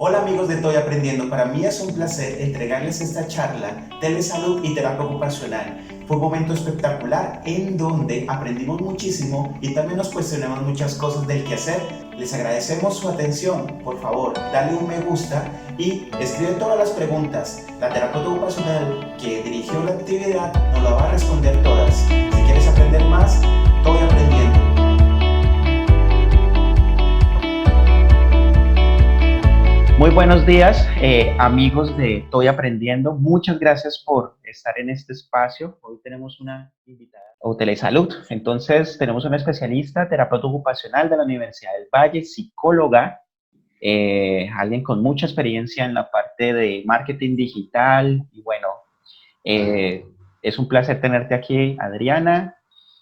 Hola amigos de Estoy Aprendiendo, para mí es un placer entregarles esta charla Telesalud y Terapia Ocupacional. Fue un momento espectacular en donde aprendimos muchísimo y también nos cuestionamos muchas cosas del quehacer. Les agradecemos su atención, por favor, dale un me gusta y escribe todas las preguntas. La terapeuta ocupacional que dirigió la actividad nos la va a responder todas. Si quieres aprender más, Estoy Aprendiendo. Muy buenos días, amigos de Estoy Aprendiendo. Muchas gracias por estar en este espacio. Hoy tenemos una invitada o Telesalud. Entonces, tenemos una especialista, terapeuta ocupacional de la Universidad del Valle, psicóloga, alguien con mucha experiencia en la parte de marketing digital. Y bueno, eh, es un placer tenerte aquí, Adriana.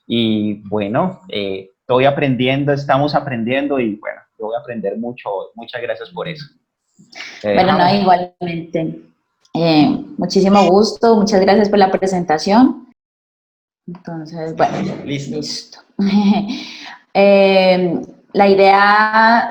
Y bueno, estoy aprendiendo, estamos aprendiendo y bueno, yo voy a aprender mucho hoy. Muchas gracias por eso. Te Bueno, no, dejamos. igualmente. Muchísimo gusto, muchas gracias por la presentación. Entonces, bueno, Listo. listo. La idea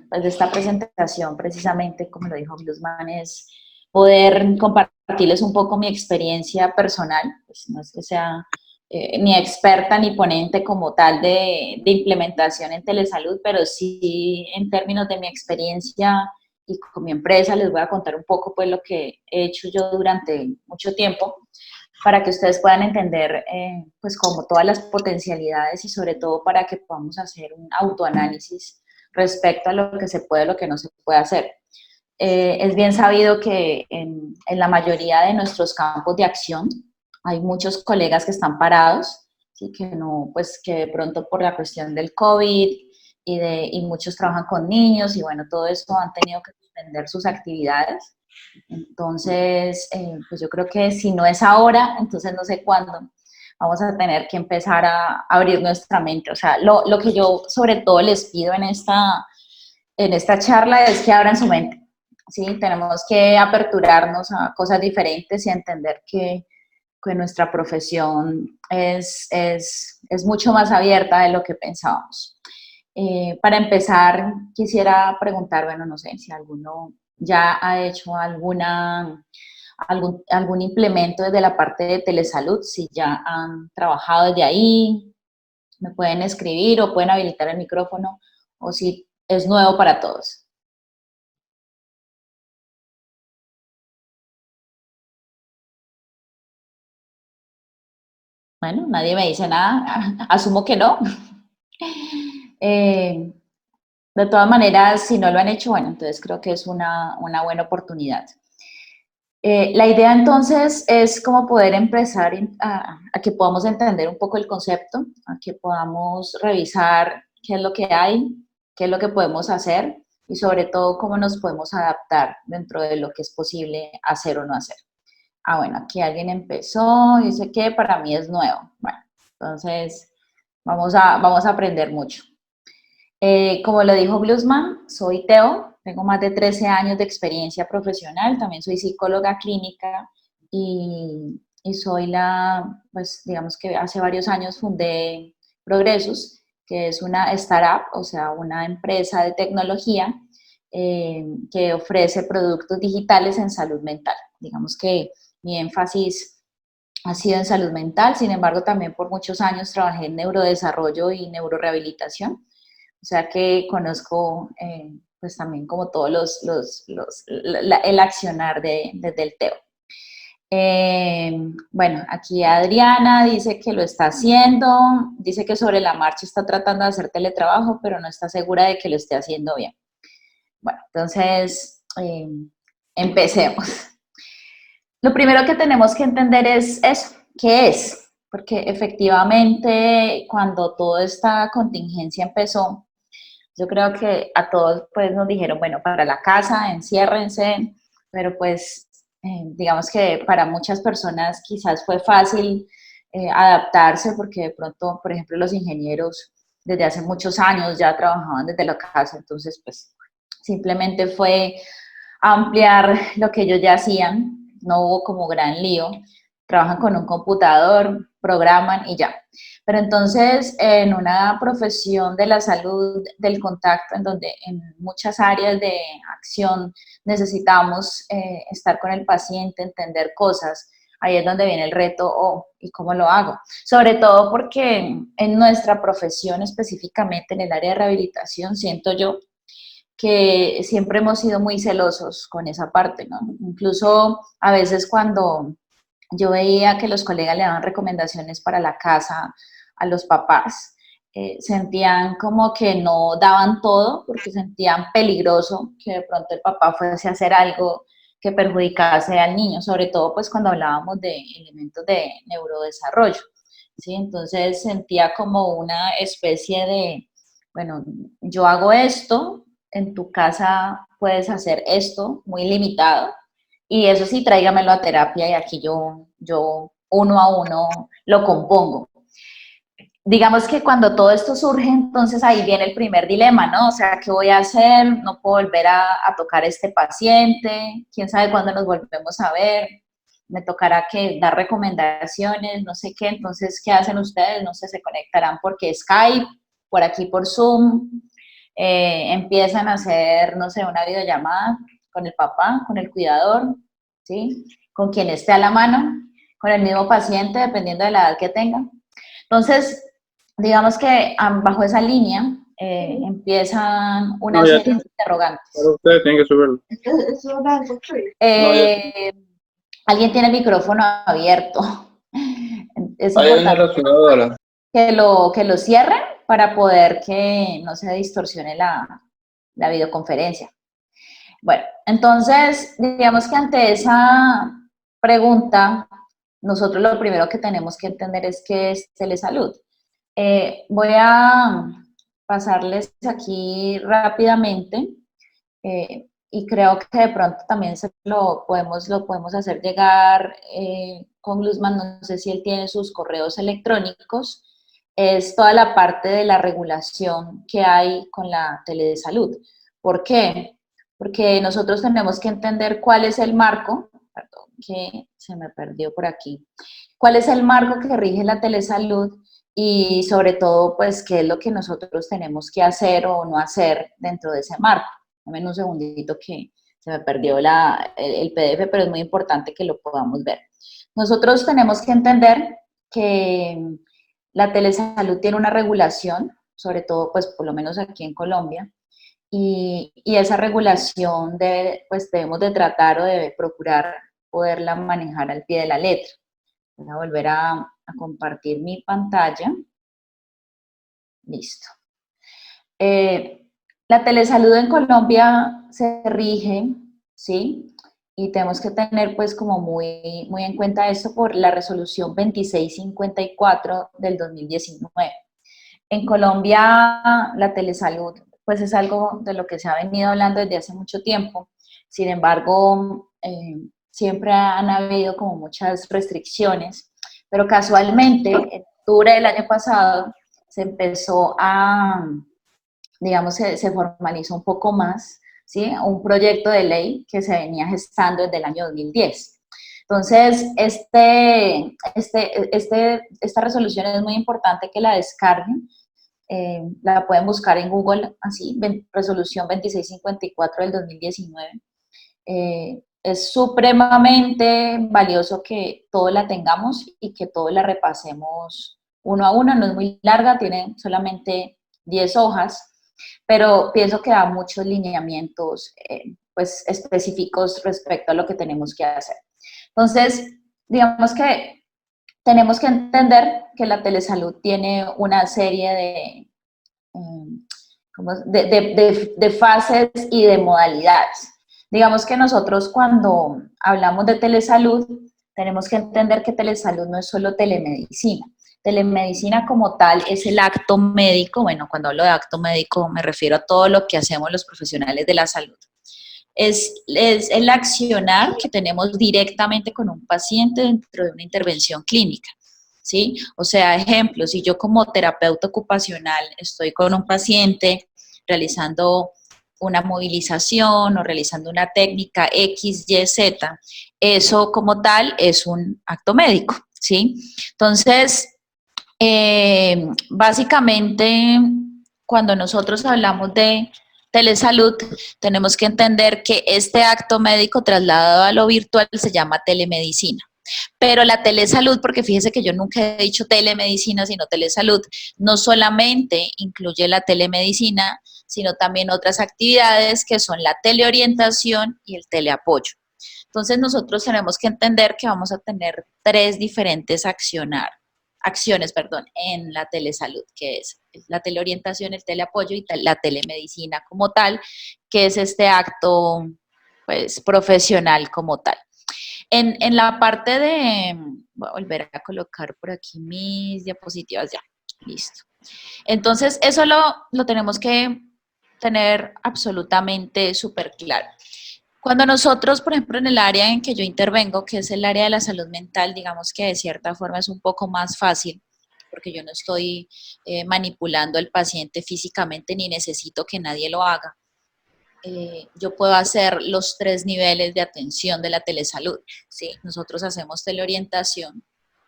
pues, de esta presentación, precisamente, como lo dijo Glusman, es poder compartirles un poco mi experiencia personal. Pues no es que sea ni experta ni ponente como tal de implementación en telesalud, pero sí en términos de mi experiencia y con mi empresa les voy a contar un poco pues lo que he hecho yo durante mucho tiempo para que ustedes puedan entender pues como todas las potencialidades y sobre todo para que podamos hacer un autoanálisis respecto a lo que se puede y lo que no se puede hacer. Es bien sabido que en la mayoría de nuestros campos de acción hay muchos colegas que están parados, ¿sí? Que no, pues que de pronto por la cuestión del COVID y muchos trabajan con niños y bueno, todo eso han tenido que suspender sus actividades. Entonces, pues yo creo que si no es ahora, entonces no sé cuándo vamos a tener que empezar a abrir nuestra mente. O sea, lo que yo sobre todo les pido en esta charla es que abran su mente. ¿Sí? Tenemos que aperturarnos a cosas diferentes y entender que nuestra profesión es mucho más abierta de lo que pensábamos. Para empezar, quisiera preguntar, bueno, no sé si alguno ya ha hecho algún implemento desde la parte de telesalud, si ya han trabajado desde ahí, me pueden escribir o pueden habilitar el micrófono, o si es nuevo para todos. Bueno, nadie me dice nada, asumo que no. Eh, de todas maneras, si no lo han hecho, bueno, entonces creo que es una buena oportunidad. La idea entonces es como poder empezar a que podamos entender un poco el concepto, a que podamos revisar qué es lo que hay, qué es lo que podemos hacer y sobre todo cómo nos podemos adaptar dentro de lo que es posible hacer o no hacer. Ah, bueno, aquí alguien empezó, dice que para mí es nuevo. Bueno, entonces vamos a aprender mucho. Como lo dijo Bluesman, soy Teo, tengo más de 13 años de experiencia profesional, también soy psicóloga clínica y soy pues digamos que hace varios años fundé Progresus, que es una startup, o sea, una empresa de tecnología que ofrece productos digitales en salud mental. Digamos que mi énfasis ha sido en salud mental, sin embargo, también por muchos años trabajé en neurodesarrollo y neurorehabilitación. O sea que conozco pues también como todos el accionar desde el TEO. Bueno, aquí Adriana dice que lo está haciendo, dice que sobre la marcha está tratando de hacer teletrabajo, pero no está segura de que lo esté haciendo bien. Bueno, entonces empecemos. Lo primero que tenemos que entender es eso, ¿qué es? Porque efectivamente cuando toda esta contingencia empezó, yo creo que a todos pues nos dijeron, bueno, para la casa, enciérrense, pero pues digamos que para muchas personas quizás fue fácil adaptarse porque de pronto, por ejemplo, los ingenieros desde hace muchos años ya trabajaban desde la casa, entonces pues simplemente fue ampliar lo que ellos ya hacían, no hubo como gran lío. trabajan con un computador, programan y ya. Pero entonces, en una profesión de la salud, del contacto, en donde en muchas áreas de acción necesitamos estar con el paciente, entender cosas, ahí es donde viene el reto, ¿y cómo lo hago? Sobre todo porque en nuestra profesión, específicamente en el área de rehabilitación, siento yo que siempre hemos sido muy celosos con esa parte, ¿no? Incluso a veces cuando yo veía que los colegas le daban recomendaciones para la casa a los papás, sentían como que no daban todo porque sentían peligroso que de pronto el papá fuese a hacer algo que perjudicase al niño, sobre todo pues cuando hablábamos de elementos de neurodesarrollo, ¿sí? Entonces sentía como una especie de, bueno, yo hago esto, en tu casa puedes hacer esto muy limitado, y eso sí, tráigamelo a terapia y aquí yo uno a uno lo compongo. Digamos que cuando todo esto surge, entonces ahí viene el primer dilema, ¿no? O sea, ¿qué voy a hacer? No puedo volver a tocar a este paciente, quién sabe cuándo nos volvemos a ver, me tocará que dar recomendaciones, no sé qué, entonces, ¿qué hacen ustedes? No sé, se conectarán porque Skype, por aquí por Zoom, empiezan a hacer, no sé, una videollamada con el papá, con el cuidador, ¿sí? Con quien esté a la mano, con el mismo paciente, dependiendo de la edad que tenga. Entonces, digamos que bajo esa línea empiezan una serie de interrogantes. Pero ustedes tienen que subirlo. Alguien tiene el micrófono abierto. Es Hay una importante reaccionadora. que lo cierren para poder que no se distorsione la videoconferencia. Bueno, entonces, digamos que ante esa pregunta, nosotros lo primero que tenemos que entender es qué es telesalud. Voy a pasarles aquí rápidamente y creo que de pronto también lo podemos hacer llegar con Luzman, no sé si él tiene sus correos electrónicos, es toda la parte de la regulación que hay con la telesalud. ¿Por qué? Porque nosotros tenemos que entender cuál es el marco, perdón, que se me perdió por aquí, cuál es el marco que rige la telesalud y sobre todo, pues, qué es lo que nosotros tenemos que hacer o no hacer dentro de ese marco. Dame un segundito que se me perdió el PDF, pero es muy importante que lo podamos ver. Nosotros tenemos que entender que la telesalud tiene una regulación, sobre todo, pues, por lo menos aquí en Colombia, y esa regulación pues, debemos de tratar o de procurar poderla manejar al pie de la letra. Voy a volver a compartir mi pantalla. Listo. La telesalud en Colombia se rige, ¿sí? Y tenemos que tener pues como muy en cuenta esto por la resolución 2654 del 2019. En Colombia la telesalud pues es algo de lo que se ha venido hablando desde hace mucho tiempo. Sin embargo, siempre han habido como muchas restricciones, pero casualmente en octubre del año pasado se empezó digamos, se formalizó un poco más, ¿sí? Un proyecto de ley que se venía gestando desde el año 2010. Entonces, esta resolución es muy importante que la descarguen. La pueden buscar en Google, así, resolución 2654 del 2019. Es supremamente valioso que todos la tengamos y que todos la repasemos uno a uno. No es muy larga, tiene solamente 10 hojas, pero pienso que da muchos lineamientos pues, específicos respecto a lo que tenemos que hacer. Entonces, digamos que tenemos que entender que la telesalud tiene una serie de fases y de modalidades. Digamos que nosotros cuando hablamos de telesalud, tenemos que entender que telesalud no es solo telemedicina. Telemedicina como tal es el acto médico, bueno, cuando hablo de acto médico me refiero a todo lo que hacemos los profesionales de la salud. Es el accionar que tenemos directamente con un paciente dentro de una intervención clínica, ¿sí? O sea, ejemplo, si yo como terapeuta ocupacional estoy con un paciente realizando una movilización o realizando una técnica X, Y, Z, eso como tal es un acto médico, ¿sí? Entonces, básicamente, cuando nosotros hablamos de telesalud, tenemos que entender que este acto médico trasladado a lo virtual se llama telemedicina. Pero la telesalud, porque fíjese que yo nunca he dicho telemedicina, sino telesalud, no solamente incluye la telemedicina, sino también otras actividades que son la teleorientación y el teleapoyo. Entonces nosotros tenemos que entender que vamos a tener tres diferentes acciones, en la telesalud, que es la teleorientación, el teleapoyo y la telemedicina como tal, que es este acto pues, profesional como tal. En la parte de, voy a volver a colocar por aquí mis diapositivas ya, listo. Entonces, eso lo tenemos que tener absolutamente súper claro. Cuando nosotros, por ejemplo, en el área en que yo intervengo, que es el área de la salud mental, digamos que de cierta forma es un poco más fácil, porque yo no estoy manipulando al paciente físicamente ni necesito que nadie lo haga. Yo puedo hacer los tres niveles de atención de la telesalud, ¿sí? Nosotros hacemos teleorientación,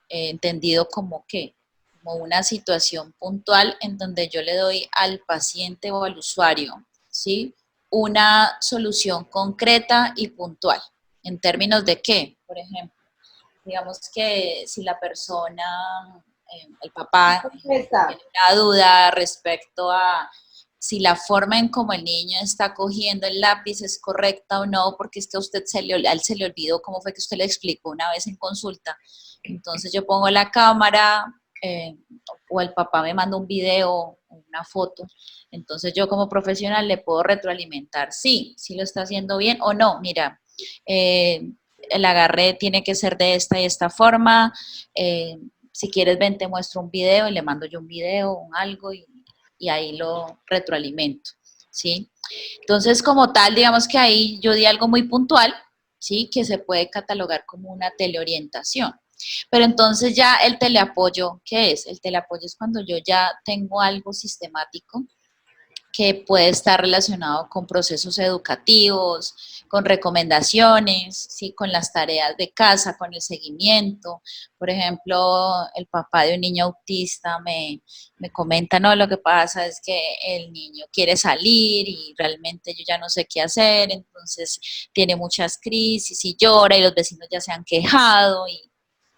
entendido como que, como una situación puntual en donde yo le doy al paciente o al usuario, ¿sí? Una solución concreta y puntual. ¿En términos de qué? Por ejemplo, digamos que si la persona, el papá, tiene una duda respecto a si la forma en cómo el niño está cogiendo el lápiz es correcta o no, porque es que a usted a él se le olvidó cómo fue que usted le explicó una vez en consulta. Entonces yo pongo la cámara, o el papá me manda un video, una foto, entonces yo como profesional le puedo retroalimentar, sí lo está haciendo bien o no, mira, el agarre tiene que ser de esta y esta forma, si quieres ven, te muestro un video y le mando yo un video o algo y ahí lo retroalimento, ¿sí? Entonces, como tal, digamos que ahí yo di algo muy puntual, ¿sí? Que se puede catalogar como una teleorientación. Pero entonces ya el teleapoyo, ¿qué es? El teleapoyo es cuando yo ya tengo algo sistemático que puede estar relacionado con procesos educativos, con recomendaciones, ¿sí? Con las tareas de casa, con el seguimiento. Por ejemplo, el papá de un niño autista me comenta, no, lo que pasa es que el niño quiere salir y realmente yo ya no sé qué hacer, entonces tiene muchas crisis y llora y los vecinos ya se han quejado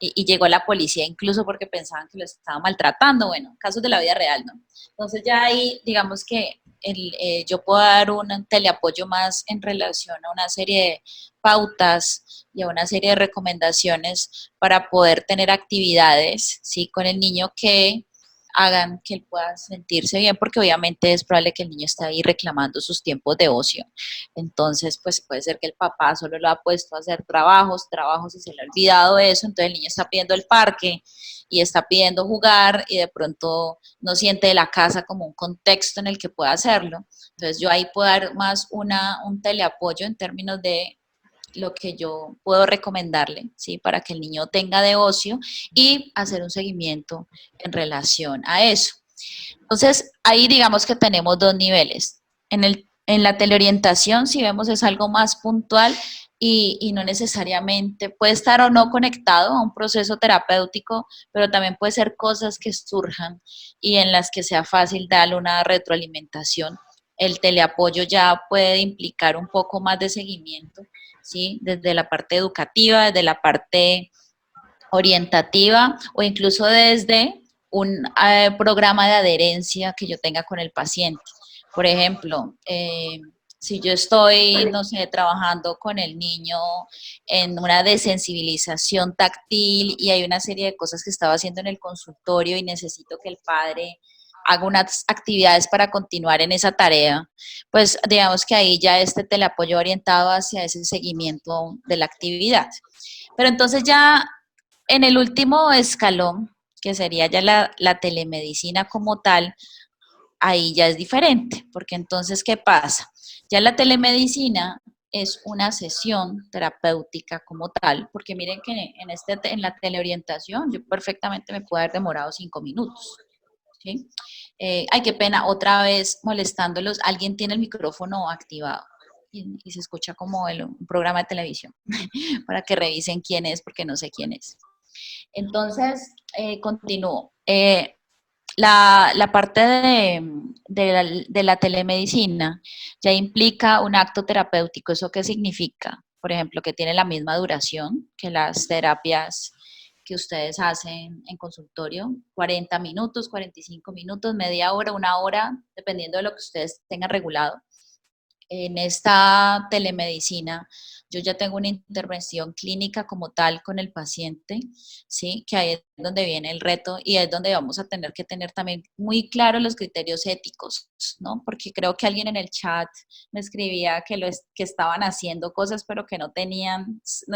y llegó la policía incluso porque pensaban que lo estaba maltratando, bueno, casos de la vida real, ¿no? Entonces ya ahí, digamos que yo puedo dar un teleapoyo más en relación a una serie de pautas y a una serie de recomendaciones para poder tener actividades, ¿sí? Con el niño que hagan que él pueda sentirse bien, porque obviamente es probable que el niño esté ahí reclamando sus tiempos de ocio. Entonces, pues puede ser que el papá solo lo ha puesto a hacer trabajos y se le ha olvidado eso, entonces el niño está pidiendo el parque y está pidiendo jugar y de pronto no siente la casa como un contexto en el que pueda hacerlo. Entonces yo ahí puedo dar más un teleapoyo en términos de lo que yo puedo recomendarle, ¿sí? Para que el niño tenga de ocio y hacer un seguimiento en relación a eso. Entonces, ahí digamos que tenemos dos niveles. En la teleorientación, si vemos, es algo más puntual y no necesariamente puede estar o no conectado a un proceso terapéutico, pero también puede ser cosas que surjan y en las que sea fácil darle una retroalimentación. El teleapoyo ya puede implicar un poco más de seguimiento, ¿sí? Desde la parte educativa, desde la parte orientativa o incluso desde un programa de adherencia que yo tenga con el paciente. Por ejemplo, si yo estoy, no sé, trabajando con el niño en una desensibilización táctil y hay una serie de cosas que estaba haciendo en el consultorio y necesito que el padre haga unas actividades para continuar en esa tarea, pues digamos que ahí ya este teleapoyo orientado hacia ese seguimiento de la actividad. Pero entonces ya en el último escalón, que sería ya la telemedicina como tal, ahí ya es diferente, porque entonces, ¿qué pasa? Ya la telemedicina es una sesión terapéutica como tal, porque miren que en la teleorientación yo perfectamente me puedo haber demorado 5 minutos, ¿sí? Ay, qué pena, otra vez molestándolos. Alguien tiene el micrófono activado y se escucha como un programa de televisión para que revisen quién es, porque no sé quién es. Entonces, continúo. La parte de la telemedicina ya implica un acto terapéutico. ¿Eso qué significa? Por ejemplo, que tiene la misma duración que las terapias que ustedes hacen en consultorio, 40 minutos, 45 minutos, media hora, una hora, dependiendo de lo que ustedes tengan regulado. En esta telemedicina, yo ya tengo una intervención clínica como tal con el paciente, ¿sí? Que ahí es donde viene el reto y es donde vamos a tener que tener también muy claros los criterios éticos, ¿no? Porque creo que alguien en el chat me escribía que estaban haciendo cosas, pero que no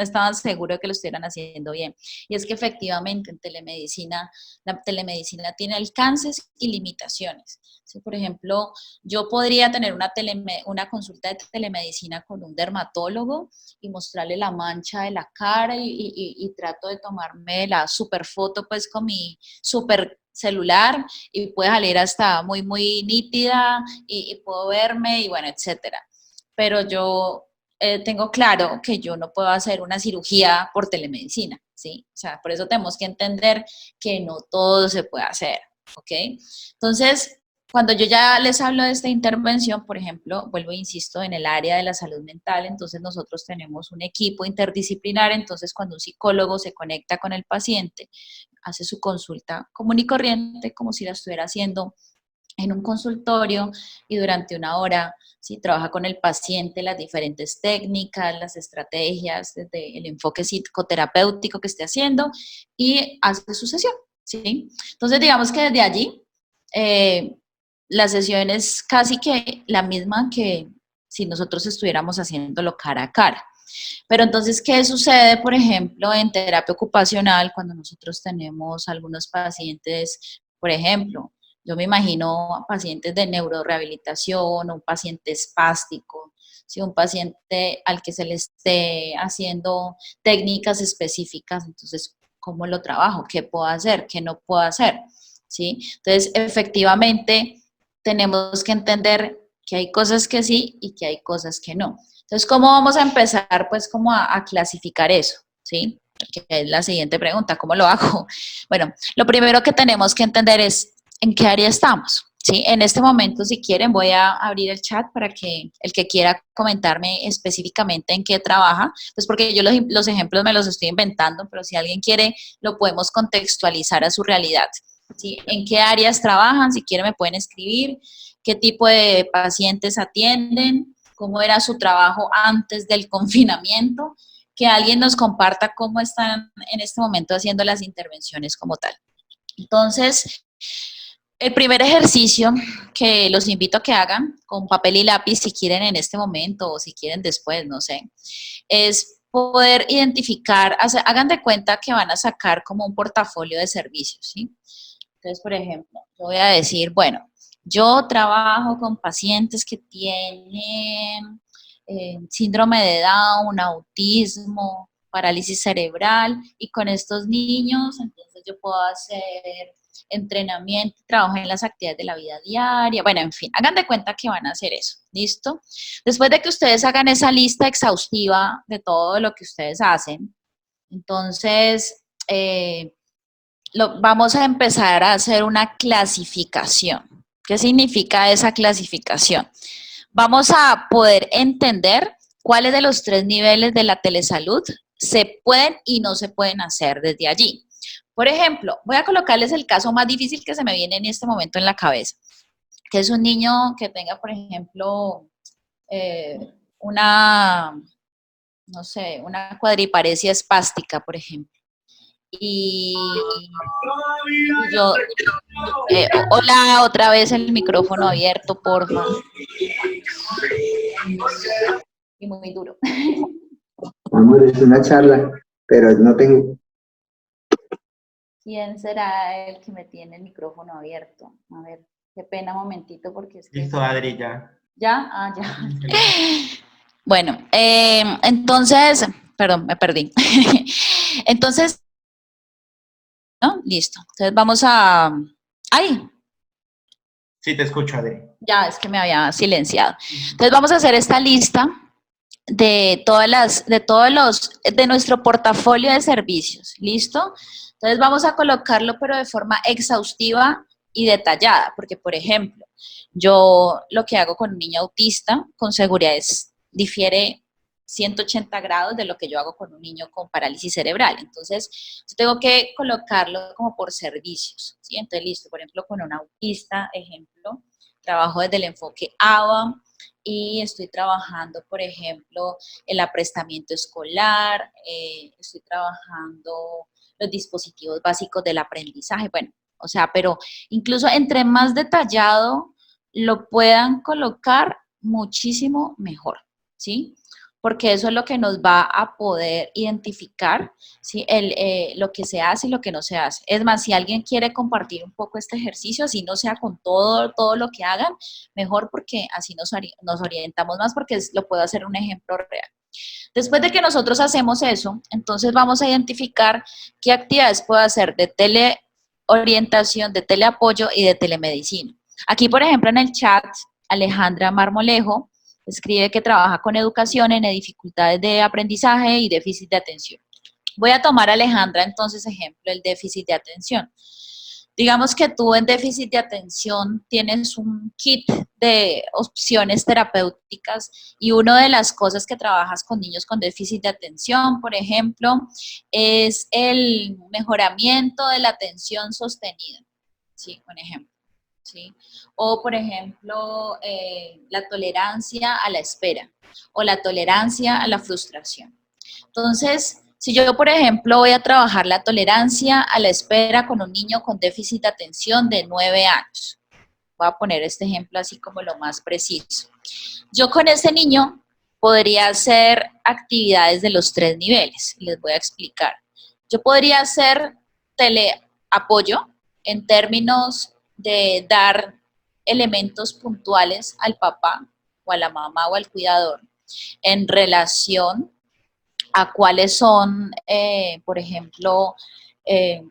estaban seguros de que lo estuvieran haciendo bien. Y es que efectivamente en telemedicina, la telemedicina tiene alcances y limitaciones. ¿Sí? Por ejemplo, yo podría tener una consulta de telemedicina con un dermatólogo y mostrarle la mancha de la cara y trato de tomarme la super foto pues con mi super celular y puede salir hasta muy, muy nítida y puedo verme y bueno, etcétera. Pero yo tengo claro que yo no puedo hacer una cirugía por telemedicina, ¿sí? O sea, por eso tenemos que entender que no todo se puede hacer, ¿ok? Entonces, cuando yo ya les hablo de esta intervención, por ejemplo, vuelvo e insisto en el área de la salud mental, entonces nosotros tenemos un equipo interdisciplinar, entonces cuando un psicólogo se conecta con el paciente, hace su consulta común y corriente, como si la estuviera haciendo en un consultorio y durante una hora, ¿sí? Trabaja con el paciente las diferentes técnicas, las estrategias, desde el enfoque psicoterapéutico que esté haciendo y hace su sesión, ¿sí? Entonces, digamos que desde allí, eh, la sesión es casi que la misma que si nosotros estuviéramos haciéndolo cara a cara. Pero entonces, ¿qué sucede, por ejemplo, en terapia ocupacional cuando nosotros tenemos algunos pacientes, por ejemplo, yo me imagino pacientes de neurorehabilitación, un paciente espástico, si un paciente al que se le esté haciendo técnicas específicas, entonces, ¿cómo lo trabajo? ¿Qué puedo hacer? ¿Qué no puedo hacer? ¿Sí? Entonces, efectivamente, tenemos que entender que hay cosas que sí y que hay cosas que no. Entonces, ¿cómo vamos a empezar, pues, como a clasificar eso? ¿Sí? Que es la siguiente pregunta, ¿cómo lo hago? Bueno, lo primero que tenemos que entender es en qué área estamos. ¿Sí? En este momento, si quieren, voy a abrir el chat para que el que quiera comentarme específicamente en qué trabaja, pues porque yo los ejemplos me los estoy inventando, pero si alguien quiere, lo podemos contextualizar a su realidad. ¿Sí? ¿En qué áreas trabajan? Si quieren, me pueden escribir. ¿Qué tipo de pacientes atienden? ¿Cómo era su trabajo antes del confinamiento? Que alguien nos comparta cómo están en este momento haciendo las intervenciones como tal. Entonces, el primer ejercicio que los invito a que hagan con papel y lápiz, si quieren en este momento o si quieren después, no sé, es poder identificar, hagan de cuenta que van a sacar como un portafolio de servicios, ¿sí? Entonces, por ejemplo, yo voy a decir, bueno, yo trabajo con pacientes que tienen síndrome de Down, autismo, parálisis cerebral, y con estos niños, entonces yo puedo hacer entrenamiento, trabajo en las actividades de la vida diaria, bueno, en fin, hagan de cuenta que van a hacer eso, ¿listo? Después de que ustedes hagan esa lista exhaustiva de todo lo que ustedes hacen, entonces vamos a empezar a hacer una clasificación. ¿Qué significa esa clasificación? Vamos a poder entender cuáles de los 3 niveles de la telesalud se pueden y no se pueden hacer desde allí. Por ejemplo, voy a colocarles el caso más difícil que se me viene en este momento en la cabeza, que es un niño que tenga, por ejemplo, una, no sé, una cuadriparesia espástica, por ejemplo. Y yo, hola, otra vez el micrófono abierto, porfa. Y muy duro. Amor, es una charla, pero no tengo. ¿Quién será el que me tiene el micrófono abierto? A ver, qué pena, momentito, porque es que... Listo, Adri, ya. ¿Ya? Ah, ya. Bueno, entonces, perdón, me perdí. Entonces, ¿no? Listo. Entonces vamos a... ¡Ay! Sí, te escucho, Adri. Ya, es que me había silenciado. Entonces vamos a hacer esta lista de de nuestro portafolio de servicios, ¿listo? Entonces vamos a colocarlo, pero de forma exhaustiva y detallada, porque por ejemplo, yo lo que hago con un niño autista con seguridad difiere 180 grados de lo que yo hago con un niño con parálisis cerebral. Entonces, yo tengo que colocarlo como por servicios, ¿sí? Entonces, listo, por ejemplo, con un autista, ejemplo, trabajo desde el enfoque ABA, y estoy trabajando, por ejemplo, el aprestamiento escolar, estoy trabajando los dispositivos básicos del aprendizaje, bueno, o sea, pero incluso entre más detallado lo puedan colocar, muchísimo mejor, ¿sí? Porque eso es lo que nos va a poder identificar, ¿sí? Lo que se hace y lo que no se hace. Es más, si alguien quiere compartir un poco este ejercicio, así no sea con todo lo que hagan, mejor, porque así nos orientamos más, porque lo puedo hacer un ejemplo real. Después de que nosotros hacemos eso, entonces vamos a identificar qué actividades puedo hacer de teleorientación, de teleapoyo y de telemedicina. Aquí, por ejemplo, en el chat, Alejandra Marmolejo escribe que trabaja con educación en dificultades de aprendizaje y déficit de atención. Voy a tomar, Alejandra, entonces, ejemplo, el déficit de atención. Digamos que tú en déficit de atención tienes un kit de opciones terapéuticas, y una de las cosas que trabajas con niños con déficit de atención, por ejemplo, es el mejoramiento de la atención sostenida, ¿sí? Un ejemplo, ¿sí? O, por ejemplo, la tolerancia a la espera o la tolerancia a la frustración. Entonces, si yo, por ejemplo, voy a trabajar la tolerancia a la espera con un niño con déficit de atención de 9 años, voy a poner este ejemplo así como lo más preciso. Yo con ese niño podría hacer actividades de los 3 niveles, les voy a explicar. Yo podría hacer teleapoyo en términos de dar elementos puntuales al papá o a la mamá o al cuidador en relación a cuáles son, por ejemplo,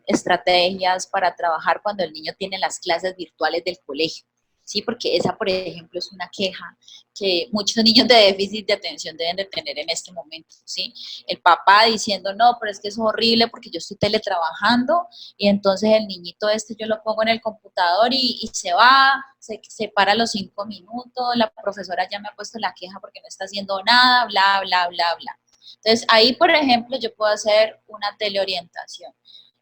estrategias para trabajar cuando el niño tiene las clases virtuales del colegio. Sí, porque esa, por ejemplo, es una queja que muchos niños de déficit de atención deben de tener en este momento, ¿sí? El papá diciendo, no, pero es que es horrible porque yo estoy teletrabajando, y entonces el niñito este yo lo pongo en el computador y se va, se para a los 5 minutos, la profesora ya me ha puesto la queja porque no está haciendo nada, bla, bla, bla, bla. Entonces, ahí, por ejemplo, yo puedo hacer una teleorientación.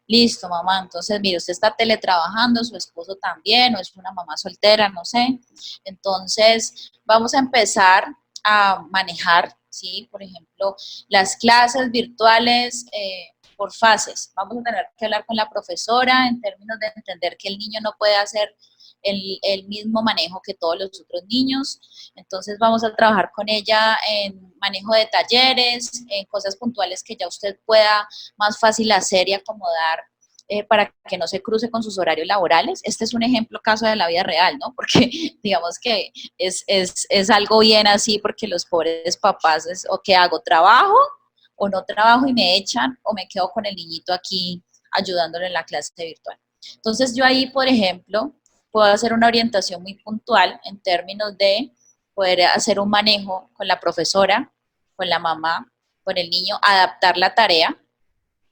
Listo, mamá, entonces, mire, usted está teletrabajando, su esposo también, o es una mamá soltera, no sé. Entonces, vamos a empezar a manejar, ¿sí? Por ejemplo, las clases virtuales por fases. Vamos a tener que hablar con la profesora en términos de entender que el niño no puede hacer el mismo manejo que todos los otros niños. Entonces vamos a trabajar con ella en manejo de talleres, en cosas puntuales que ya usted pueda más fácil hacer y acomodar, para que no se cruce con sus horarios laborales. Este es un ejemplo caso de la vida real, ¿no? Porque digamos que es algo bien así, porque los pobres papás es, o qué hago, trabajo o no trabajo y me echan, o me quedo con el niñito aquí ayudándole en la clase virtual. Entonces yo ahí, por ejemplo, puedo hacer una orientación muy puntual en términos de poder hacer un manejo con la profesora, con la mamá, con el niño, adaptar la tarea,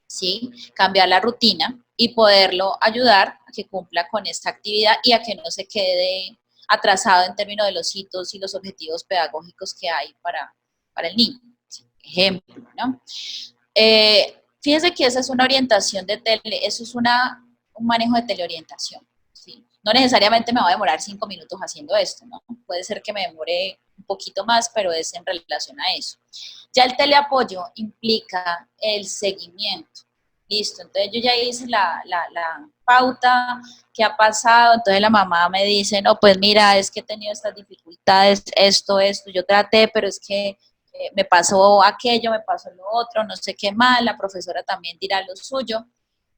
¿sí? Cambiar la rutina y poderlo ayudar a que cumpla con esta actividad y a que no se quede atrasado en términos de los hitos y los objetivos pedagógicos que hay para el niño. ¿Sí? Ejemplo, ¿no? Fíjense que esa es una orientación de eso es un manejo de teleorientación. ¿Sí? No necesariamente me va a demorar 5 minutos haciendo esto, ¿no? Puede ser que me demore un poquito más, pero es en relación a eso. Ya el teleapoyo implica el seguimiento. Listo, entonces yo ya hice la pauta, qué ha pasado, entonces la mamá me dice, no, pues mira, es que he tenido estas dificultades, esto, yo traté, pero es que me pasó aquello, me pasó lo otro, no sé qué más, la profesora también dirá lo suyo.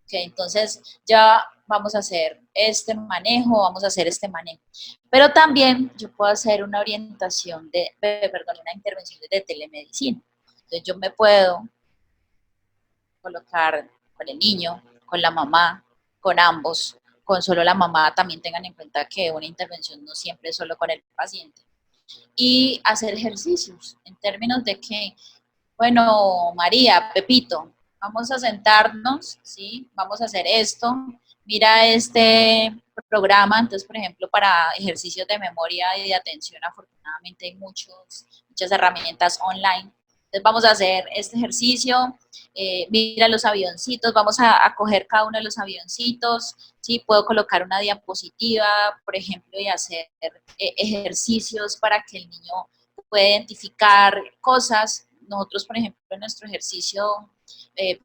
Okay, entonces ya vamos a hacer este manejo, vamos a hacer este manejo. Pero también yo puedo hacer una orientación perdón, una intervención de telemedicina. Entonces yo me puedo colocar con el niño, con la mamá, con ambos, con solo la mamá, también tengan en cuenta que una intervención no siempre es solo con el paciente. Y hacer ejercicios en términos de que, bueno, María, Pepito, vamos a sentarnos, ¿sí? Vamos a hacer esto. Mira este programa, entonces, por ejemplo, para ejercicios de memoria y de atención, afortunadamente hay muchas herramientas online. Entonces, vamos a hacer este ejercicio. Mira los avioncitos, vamos a coger cada uno de los avioncitos, ¿sí? Puedo colocar una diapositiva, por ejemplo, y hacer ejercicios para que el niño pueda identificar cosas. Nosotros, por ejemplo, en nuestro ejercicio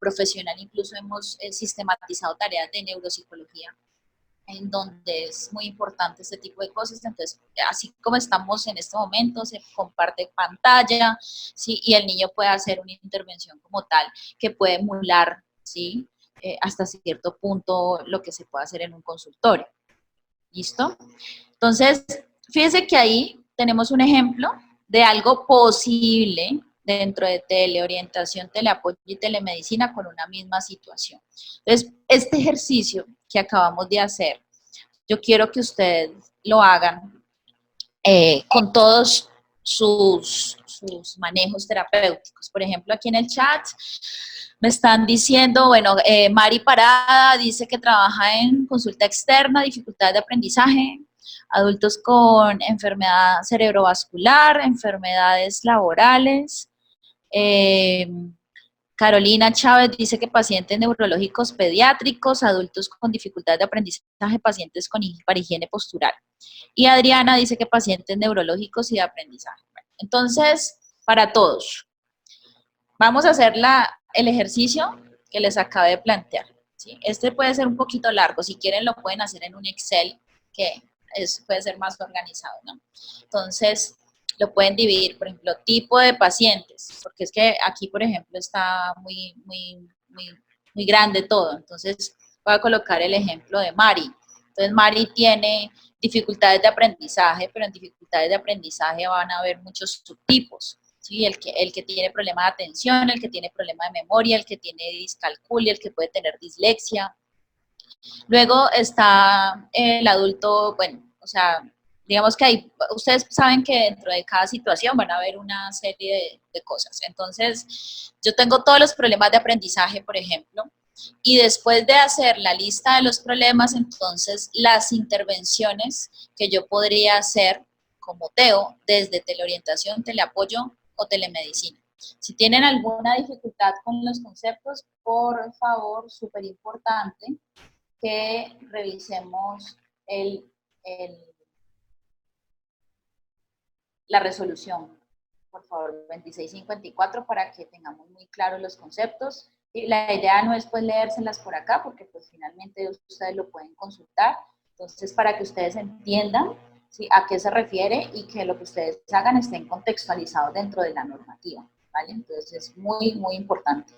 profesional incluso hemos sistematizado tareas de neuropsicología, en donde es muy importante este tipo de cosas. Entonces, así como estamos en este momento, se comparte pantalla, ¿sí? Y el niño puede hacer una intervención como tal, que puede emular, ¿sí? Hasta cierto punto lo que se puede hacer en un consultorio. ¿Listo? Entonces, fíjense que ahí tenemos un ejemplo de algo posible dentro de teleorientación, teleapoyo y telemedicina con una misma situación. Entonces, este ejercicio que acabamos de hacer, yo quiero que ustedes lo hagan con todos sus manejos terapéuticos. Por ejemplo, aquí en el chat me están diciendo, bueno, Mari Parada dice que trabaja en consulta externa, dificultades de aprendizaje, adultos con enfermedad cerebrovascular, enfermedades laborales. Carolina Chávez dice que pacientes neurológicos pediátricos, adultos con dificultades de aprendizaje, pacientes con higiene postural. Y Adriana dice que pacientes neurológicos y de aprendizaje. Entonces, para todos, vamos a hacer el ejercicio que les acabé de plantear, ¿sí? Este puede ser un poquito largo, si quieren lo pueden hacer en un Excel, que puede ser más organizado, ¿no? Entonces, lo pueden dividir, por ejemplo, tipo de pacientes, porque es que aquí, por ejemplo, está muy grande todo. Entonces, voy a colocar el ejemplo de Mari. Entonces, Mari tiene dificultades de aprendizaje, pero en dificultades de aprendizaje van a haber muchos subtipos, ¿sí? El que tiene problema de atención, el que tiene problema de memoria, el que tiene discalculia, el que puede tener dislexia. Luego está el adulto, bueno, o sea, digamos que ahí, ustedes saben que dentro de cada situación van a haber una serie de cosas. Entonces, yo tengo todos los problemas de aprendizaje, por ejemplo, y después de hacer la lista de los problemas, entonces las intervenciones que yo podría hacer como TEO desde teleorientación, teleapoyo o telemedicina. Si tienen alguna dificultad con los conceptos, por favor, súper importante que revisemos la resolución, por favor, 2654, para que tengamos muy claros los conceptos. Y la idea no es pues leérselas por acá, porque pues finalmente ustedes lo pueden consultar. Entonces, para que ustedes entiendan, ¿sí?, a qué se refiere y que lo que ustedes hagan estén contextualizados dentro de la normativa, ¿vale? Entonces, es muy importante.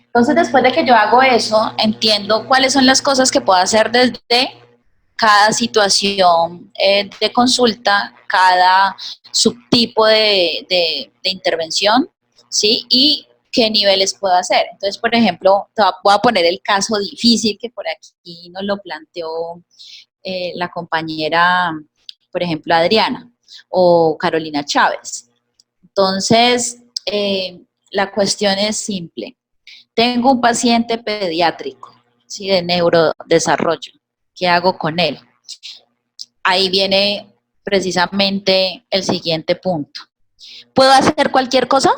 Entonces, después de que yo hago eso, entiendo cuáles son las cosas que puedo hacer desde cada situación de consulta, cada subtipo de intervención, ¿sí? Y qué niveles puedo hacer. Entonces, por ejemplo, voy a poner el caso difícil que por aquí nos lo planteó la compañera, por ejemplo, Adriana o Carolina Chávez. Entonces, la cuestión es simple. Tengo un paciente pediátrico, ¿sí?, de neurodesarrollo. ¿Qué hago con él? Ahí viene precisamente el siguiente punto. ¿Puedo hacer cualquier cosa?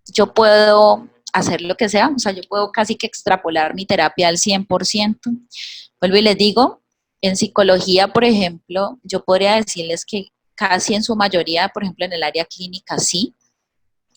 Yo puedo hacer lo que sea, o sea, yo puedo casi que extrapolar mi terapia al 100%. Vuelvo y les digo, en psicología, por ejemplo, yo podría decirles que casi en su mayoría, por ejemplo, en el área clínica sí,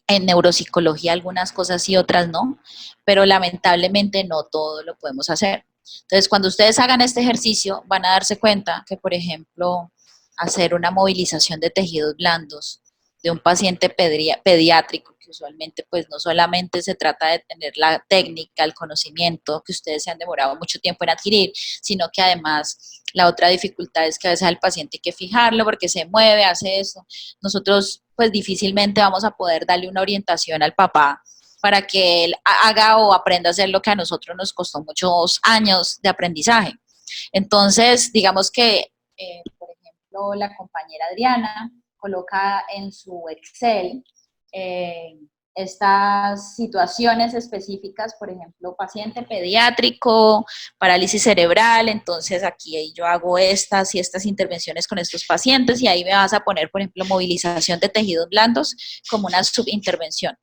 en neuropsicología algunas cosas sí, otras no, pero lamentablemente no todo lo podemos hacer. Entonces, cuando ustedes hagan este ejercicio, van a darse cuenta que, por ejemplo, hacer una movilización de tejidos blandos de un paciente pediátrico, que usualmente pues no solamente se trata de tener la técnica, el conocimiento que ustedes se han demorado mucho tiempo en adquirir, sino que además la otra dificultad es que a veces al paciente hay que fijarlo porque se mueve, hace eso. Nosotros pues difícilmente vamos a poder darle una orientación al papá para que él haga o aprenda a hacer lo que a nosotros nos costó muchos años de aprendizaje. Entonces, digamos que, por ejemplo, la compañera Adriana coloca en su Excel estas situaciones específicas, por ejemplo, paciente pediátrico, parálisis cerebral, entonces aquí yo hago estas y estas intervenciones con estos pacientes y ahí me vas a poner, por ejemplo, movilización de tejidos blandos como una subintervención.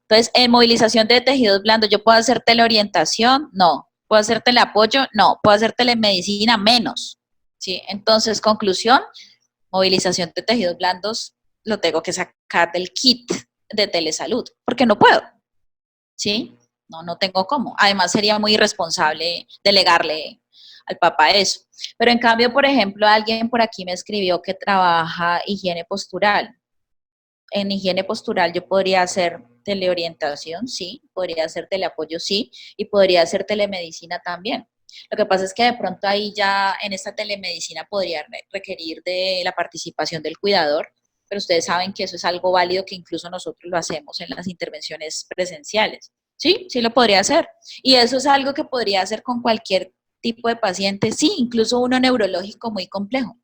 Entonces, en movilización de tejidos blandos, ¿yo puedo hacer teleorientación? No. ¿Puedo hacer teleapoyo? No. ¿Puedo hacer telemedicina? Menos. ¿Sí? Entonces, conclusión, movilización de tejidos blandos lo tengo que sacar del kit de telesalud, porque no puedo. ¿Sí? No tengo cómo. Además, sería muy irresponsable delegarle al papá eso. Pero en cambio, por ejemplo, alguien por aquí me escribió que trabaja higiene postural. En higiene postural yo podría hacer teleorientación, sí, podría hacer teleapoyo, sí, y podría hacer telemedicina también. Lo que pasa es que de pronto ahí ya en esta telemedicina podría requerir de la participación del cuidador, pero ustedes saben que eso es algo válido que incluso nosotros lo hacemos en las intervenciones presenciales. Sí, sí lo podría hacer. Y eso es algo que podría hacer con cualquier tipo de paciente, sí, incluso uno neurológico muy complejo.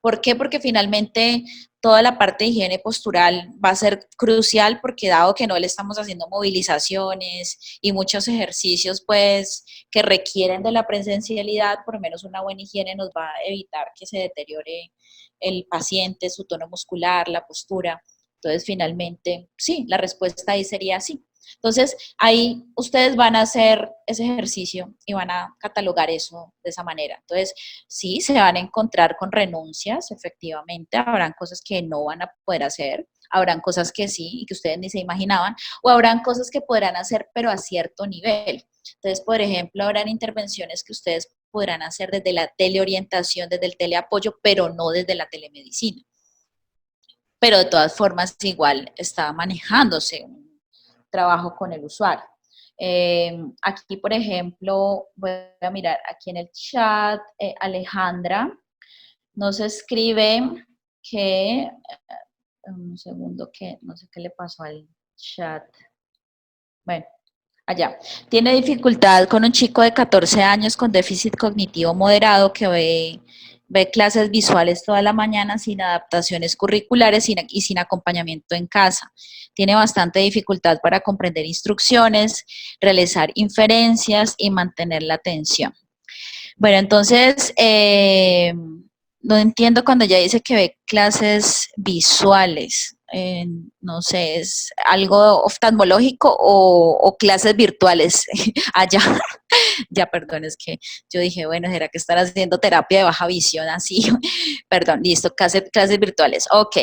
¿Por qué? Porque finalmente toda la parte de higiene postural va a ser crucial porque dado que no le estamos haciendo movilizaciones y muchos ejercicios pues que requieren de la presencialidad, por lo menos una buena higiene nos va a evitar que se deteriore el paciente, su tono muscular, la postura. Entonces finalmente sí, la respuesta ahí sería sí. Entonces, ahí ustedes van a hacer ese ejercicio y van a catalogar eso de esa manera. Entonces, sí, se van a encontrar con renuncias, efectivamente, habrán cosas que no van a poder hacer, habrán cosas que sí y que ustedes ni se imaginaban, o habrán cosas que podrán hacer, pero a cierto nivel. Entonces, por ejemplo, habrán intervenciones que ustedes podrán hacer desde la teleorientación, desde el teleapoyo, pero no desde la telemedicina. Pero de todas formas, igual está manejándose un trabajo con el usuario. Aquí, por ejemplo, voy a mirar aquí en el chat, Alejandra nos escribe que, un segundo, que no sé qué le pasó al chat. Bueno, allá. Tiene dificultad con un chico de 14 años con déficit cognitivo moderado que ve clases visuales toda la mañana sin adaptaciones curriculares y sin acompañamiento en casa. Tiene bastante dificultad para comprender instrucciones, realizar inferencias y mantener la atención. Bueno, entonces, no entiendo cuando ella dice que ve clases visuales. No sé, ¿es algo oftalmológico o clases virtuales allá? Ya, perdón, es que yo dije, bueno, ¿será que están haciendo terapia de baja visión así? Perdón, listo, clases virtuales. Ok,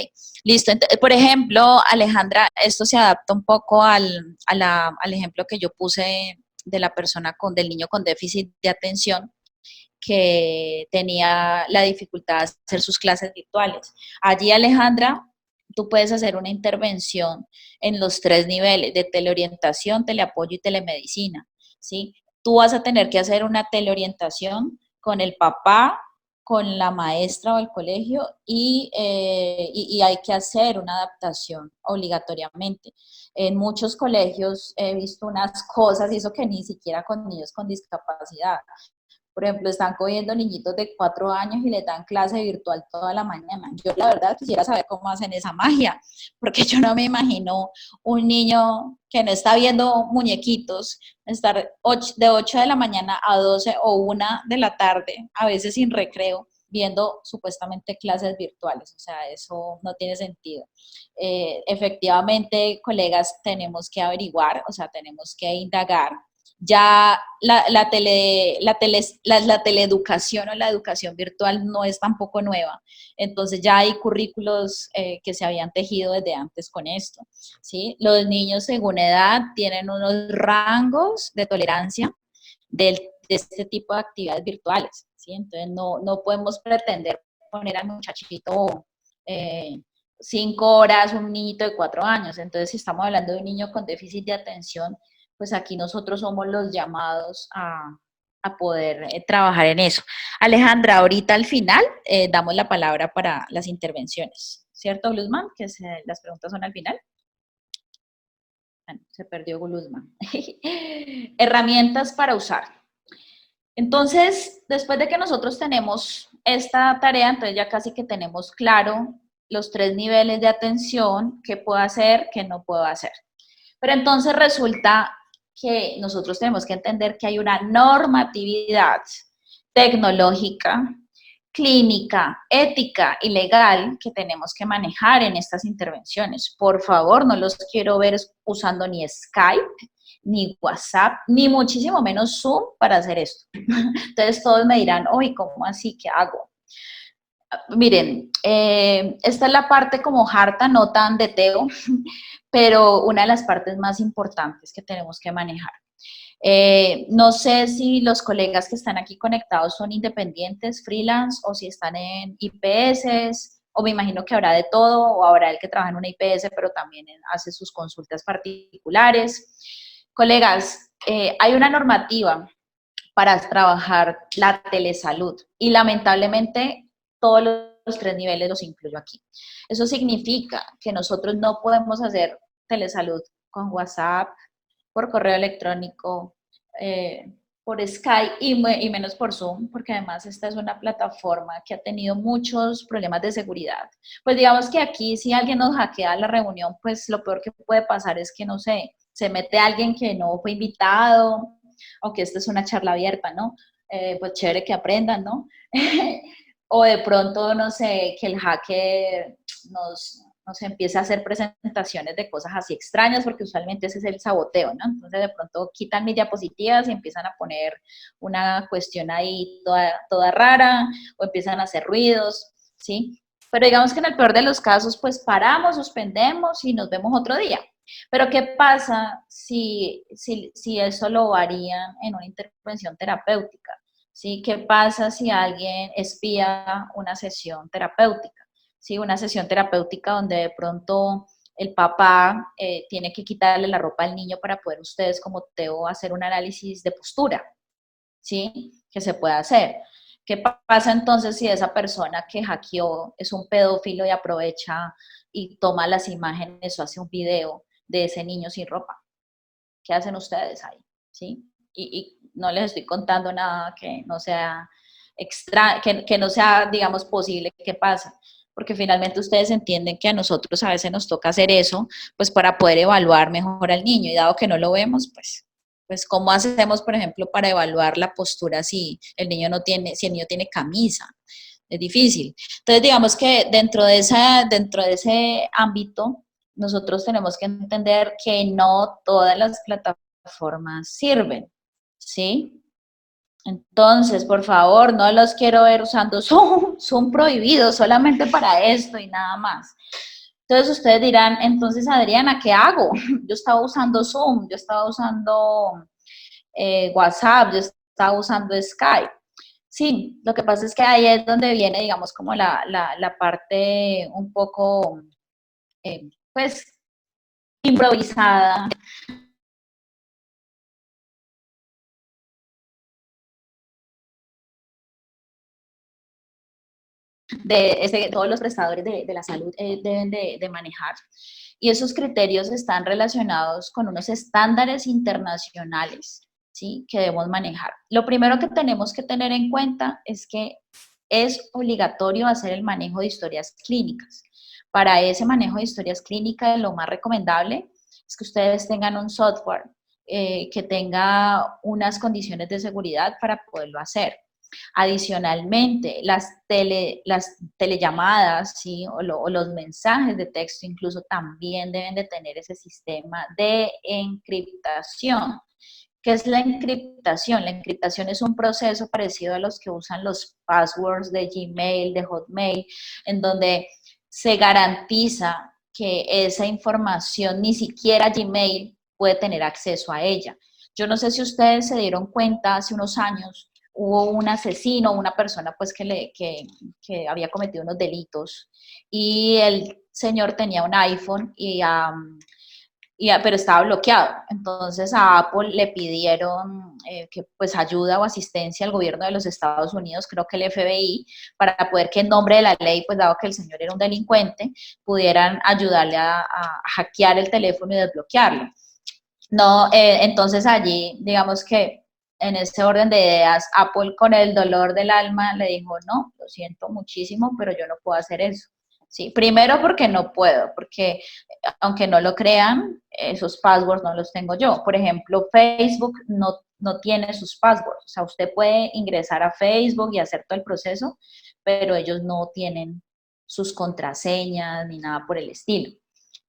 listo. Entonces, por ejemplo, Alejandra, esto se adapta un poco al ejemplo que yo puse de la persona del niño con déficit de atención que tenía la dificultad de hacer sus clases virtuales. Allí, Alejandra, tú puedes hacer una intervención en los 3 niveles de teleorientación, teleapoyo y telemedicina, ¿sí? Tú vas a tener que hacer una teleorientación con el papá, con la maestra o el colegio y hay que hacer una adaptación obligatoriamente. En muchos colegios he visto unas cosas y eso que ni siquiera con niños con discapacidad. Por ejemplo, están cogiendo niñitos de 4 años y les dan clase virtual toda la mañana. Yo la verdad quisiera saber cómo hacen esa magia, porque yo no me imagino un niño que no está viendo muñequitos, estar de 8 de la mañana a 12 o 1 de la tarde, a veces sin recreo, viendo supuestamente clases virtuales. O sea, eso no tiene sentido. Efectivamente, colegas, tenemos que averiguar, o sea, tenemos que indagar ya la teleeducación o la educación virtual no es tampoco nueva. Entonces ya hay currículos que se habían tejido desde antes con esto, ¿sí? Los niños según edad tienen unos rangos de tolerancia de este tipo de actividades virtuales, ¿sí? Entonces no podemos pretender poner al muchachito 5 horas, un niñito de 4 años. Entonces, si estamos hablando de un niño con déficit de atención, pues aquí nosotros somos los llamados a poder trabajar en eso. Alejandra, ahorita al final damos la palabra para las intervenciones, ¿cierto, Guzmán? Que las preguntas son al final. Bueno, se perdió Guzmán. Herramientas para usar. Entonces, después de que nosotros tenemos esta tarea, entonces ya casi que tenemos claro los 3 niveles de atención, qué puedo hacer, qué no puedo hacer. Pero entonces resulta que nosotros tenemos que entender que hay una normatividad tecnológica, clínica, ética y legal que tenemos que manejar en estas intervenciones. Por favor, no los quiero ver usando ni Skype, ni WhatsApp, ni muchísimo menos Zoom para hacer esto. Entonces todos me dirán, oye, ¿cómo así? ¿Qué hago? Miren, esta es la parte como harta, no tan de Teo, pero una de las partes más importantes que tenemos que manejar. No sé si los colegas que están aquí conectados son independientes, freelance, o si están en IPS, o me imagino que habrá de todo, o habrá el que trabaja en una IPS, pero también hace sus consultas particulares. Colegas, hay una normativa para trabajar la telesalud y lamentablemente todos los 3 niveles los incluyo aquí. Eso significa que nosotros no podemos hacer telesalud con WhatsApp, por correo electrónico, por Skype y menos por Zoom, porque además esta es una plataforma que ha tenido muchos problemas de seguridad. Pues digamos que aquí si alguien nos hackea la reunión, pues lo peor que puede pasar es que, no sé, se mete alguien que no fue invitado, aunque esta es una charla abierta, ¿no? Pues chévere que aprendan, ¿no? O de pronto, no sé, que el hacker nos empiece a hacer presentaciones de cosas así extrañas, porque usualmente ese es el saboteo, ¿no? Entonces de pronto quitan mis diapositivas y empiezan a poner una cuestión ahí toda rara, o empiezan a hacer ruidos, ¿sí? Pero digamos que en el peor de los casos, pues paramos, suspendemos y nos vemos otro día. Pero ¿qué pasa si eso lo varían en una intervención terapéutica? ¿Sí? ¿Qué pasa si alguien espía una sesión terapéutica? ¿Sí? Una sesión terapéutica donde de pronto el papá tiene que quitarle la ropa al niño para poder ustedes como Teo hacer un análisis de postura, ¿sí? Que se puede hacer. ¿Qué pasa entonces si esa persona que hackeó es un pedófilo y aprovecha y toma las imágenes o hace un video de ese niño sin ropa? ¿Qué hacen ustedes ahí? ¿Sí? Y no les estoy contando nada que no sea que no sea, digamos, posible que pase, porque finalmente ustedes entienden que a nosotros a veces nos toca hacer eso, pues para poder evaluar mejor al niño, y dado que no lo vemos, pues ¿cómo hacemos, por ejemplo, para evaluar la postura si el niño no tiene, si el niño tiene camisa? Es difícil. Entonces, digamos que dentro de ese ámbito, nosotros tenemos que entender que no todas las plataformas sirven, ¿sí? Entonces, por favor, no los quiero ver usando Zoom, son prohibidos solamente para esto y nada más. Entonces ustedes dirán, entonces Adriana, ¿qué hago? Yo estaba usando Zoom, yo estaba usando WhatsApp, yo estaba usando Skype. Sí, lo que pasa es que ahí es donde viene, digamos, como la parte un poco, pues, improvisada todos los prestadores de la salud deben de manejar. Y esos criterios están relacionados con unos estándares internacionales, ¿sí? Que debemos manejar. Lo primero que tenemos que tener en cuenta es que es obligatorio hacer el manejo de historias clínicas. Para ese manejo de historias clínicas, lo más recomendable es que ustedes tengan un software que tenga unas condiciones de seguridad para poderlo hacer. Adicionalmente, las telellamadas, ¿sí? o los mensajes de texto incluso también deben de tener ese sistema de encriptación. ¿Qué es la encriptación? La encriptación es un proceso parecido a los que usan los passwords de Gmail, de Hotmail, en donde se garantiza que esa información ni siquiera Gmail puede tener acceso a ella. Yo no sé si ustedes se dieron cuenta hace unos años, hubo un asesino, una persona pues que había cometido unos delitos y el señor tenía un iPhone pero estaba bloqueado. Entonces a Apple le pidieron que pues ayuda o asistencia al gobierno de los Estados Unidos, creo que el FBI, para poder que en nombre de la ley, pues dado que el señor era un delincuente, pudieran ayudarle a hackear el teléfono y desbloquearlo. No, entonces allí, digamos que en ese orden de ideas, Apple con el dolor del alma le dijo, no, lo siento muchísimo, pero yo no puedo hacer eso. Sí, primero porque no puedo, porque aunque no lo crean, esos passwords no los tengo yo. Por ejemplo, Facebook no tiene sus passwords. O sea, usted puede ingresar a Facebook y hacer todo el proceso, pero ellos no tienen sus contraseñas ni nada por el estilo.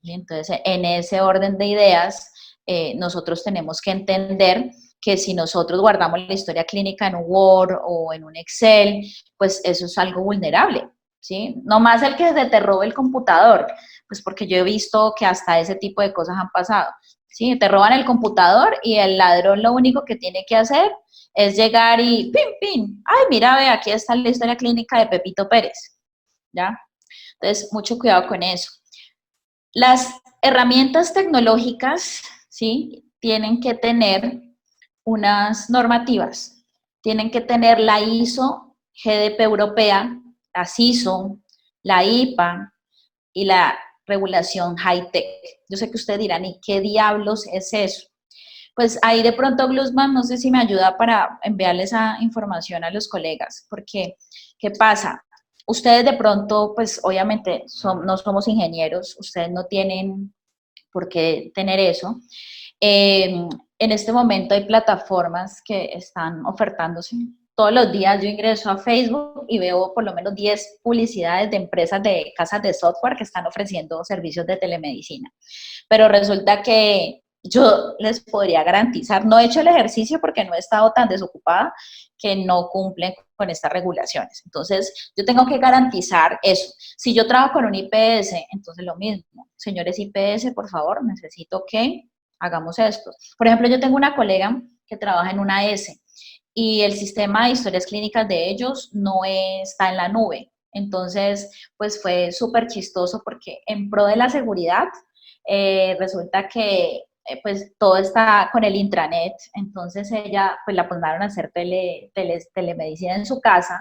Entonces, en ese orden de ideas, nosotros tenemos que entender que si nosotros guardamos la historia clínica en un Word o en un Excel, pues eso es algo vulnerable, ¿sí? No más el que se te robe el computador, pues porque yo he visto que hasta ese tipo de cosas han pasado, ¿sí? Te roban el computador y el ladrón lo único que tiene que hacer es llegar y ¡pim, pim! ¡Ay, mira, ve, aquí está la historia clínica de Pepito Pérez! ¿Ya? Entonces, mucho cuidado con eso. Las herramientas tecnológicas, ¿sí? Tienen que tener unas normativas. Tienen que tener la ISO GDP europea, la CISO, la IPA y la regulación high-tech. Yo sé que ustedes dirán, ¿y qué diablos es eso? Pues ahí de pronto, Glusman, no sé si me ayuda para enviarle esa información a los colegas, porque, ¿qué pasa? Ustedes de pronto, pues obviamente no somos ingenieros, ustedes no tienen por qué tener eso. En este momento hay plataformas que están ofertándose. Todos los días yo ingreso a Facebook y veo por lo menos 10 publicidades de empresas de casas de software que están ofreciendo servicios de telemedicina. Pero resulta que yo les podría garantizar, no he hecho el ejercicio porque no he estado tan desocupada, que no cumplen con estas regulaciones. Entonces, yo tengo que garantizar eso. Si yo trabajo con un IPS, entonces lo mismo. Señores IPS, por favor, necesito que hagamos esto. Por ejemplo, yo tengo una colega que trabaja en una S y el sistema de historias clínicas de ellos no está en la nube. Entonces, pues fue súper chistoso porque en pro de la seguridad, resulta que pues todo está con el intranet, entonces ella pues la mandaron a hacer telemedicina en su casa,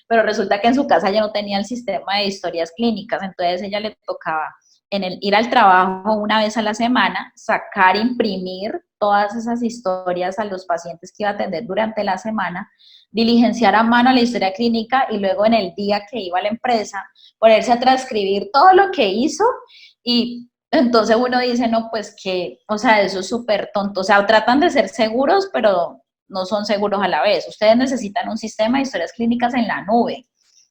pero resulta que en su casa ya no tenía el sistema de historias clínicas, entonces ella le tocaba ir al trabajo una vez a la semana, sacar, imprimir todas esas historias a los pacientes que iba a atender durante la semana, diligenciar a mano la historia clínica y luego en el día que iba a la empresa, ponerse a transcribir todo lo que hizo y entonces uno dice, no, pues que, o sea, eso es súper tonto, o sea, tratan de ser seguros, pero no son seguros a la vez. Ustedes necesitan un sistema de historias clínicas en la nube,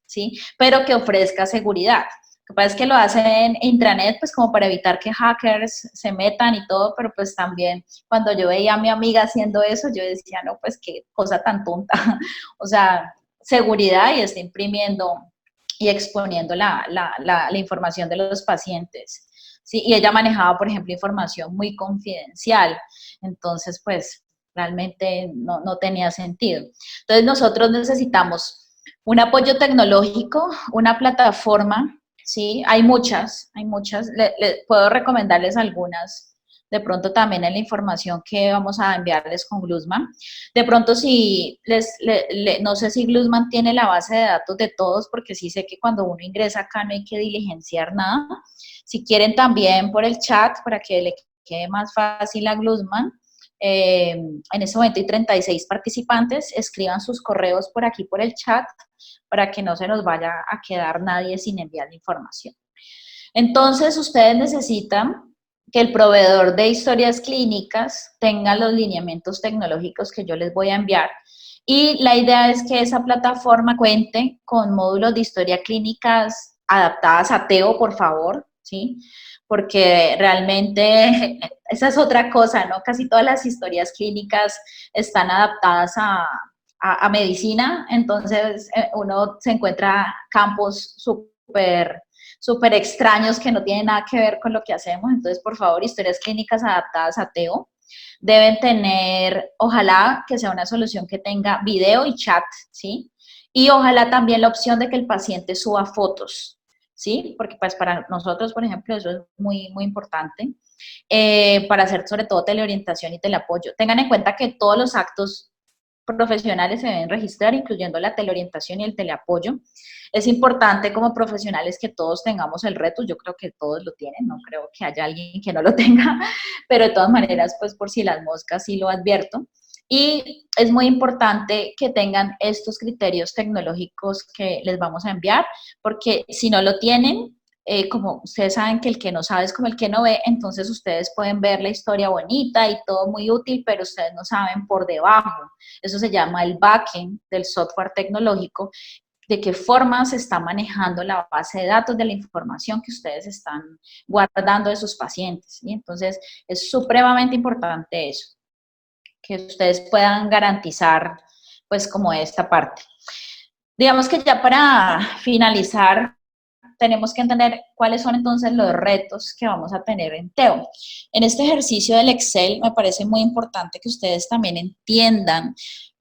¿sí? Pero que ofrezca seguridad. Lo que pasa es que lo hacen en intranet, pues como para evitar que hackers se metan y todo, pero pues también cuando yo veía a mi amiga haciendo eso, yo decía, no, pues qué cosa tan tonta. O sea, seguridad y está imprimiendo y exponiendo la información de los pacientes. ¿Sí? Y ella manejaba, por ejemplo, información muy confidencial. Entonces, pues realmente no tenía sentido. Entonces, nosotros necesitamos un apoyo tecnológico, una plataforma, ¿sí? Hay muchas. Puedo recomendarles algunas, de pronto también en la información que vamos a enviarles con Glusman. De pronto si no sé si Glusman tiene la base de datos de todos, porque sí sé que cuando uno ingresa acá no hay que diligenciar nada. Si quieren también por el chat, para que le quede más fácil a Glusman, en este momento hay 36 participantes, escriban sus correos por aquí por el chat, para que no se nos vaya a quedar nadie sin enviar la información. Entonces, ustedes necesitan que el proveedor de historias clínicas tenga los lineamientos tecnológicos que yo les voy a enviar. Y la idea es que esa plataforma cuente con módulos de historia clínicas adaptadas a TEO, por favor, ¿sí? Porque realmente esa es otra cosa, ¿no? Casi todas las historias clínicas están adaptadas a medicina, entonces uno se encuentra campos súper extraños que no tienen nada que ver con lo que hacemos. Entonces, por favor, historias clínicas adaptadas a TEO. Deben tener, ojalá que sea una solución que tenga video y chat, ¿sí? Y ojalá también la opción de que el paciente suba fotos, ¿sí? Porque pues para nosotros, por ejemplo, eso es muy, muy importante. Para hacer sobre todo teleorientación y teleapoyo. Tengan en cuenta que todos los actos profesionales se deben registrar, incluyendo la teleorientación y el teleapoyo. Es importante como profesionales que todos tengamos el reto, yo creo que todos lo tienen, no creo que haya alguien que no lo tenga, pero de todas maneras, pues por si las moscas sí lo advierto. Y es muy importante que tengan estos criterios tecnológicos que les vamos a enviar, porque si no lo tienen, como ustedes saben que el que no sabe es como el que no ve, entonces ustedes pueden ver la historia bonita y todo muy útil, pero ustedes no saben por debajo. Eso se llama el backend del software tecnológico, de qué forma se está manejando la base de datos de la información que ustedes están guardando de sus pacientes, ¿sí? Entonces, es supremamente importante eso, que ustedes puedan garantizar, pues, como esta parte. Digamos que ya para finalizar, tenemos que entender cuáles son entonces los retos que vamos a tener en TEO. En este ejercicio del Excel me parece muy importante que ustedes también entiendan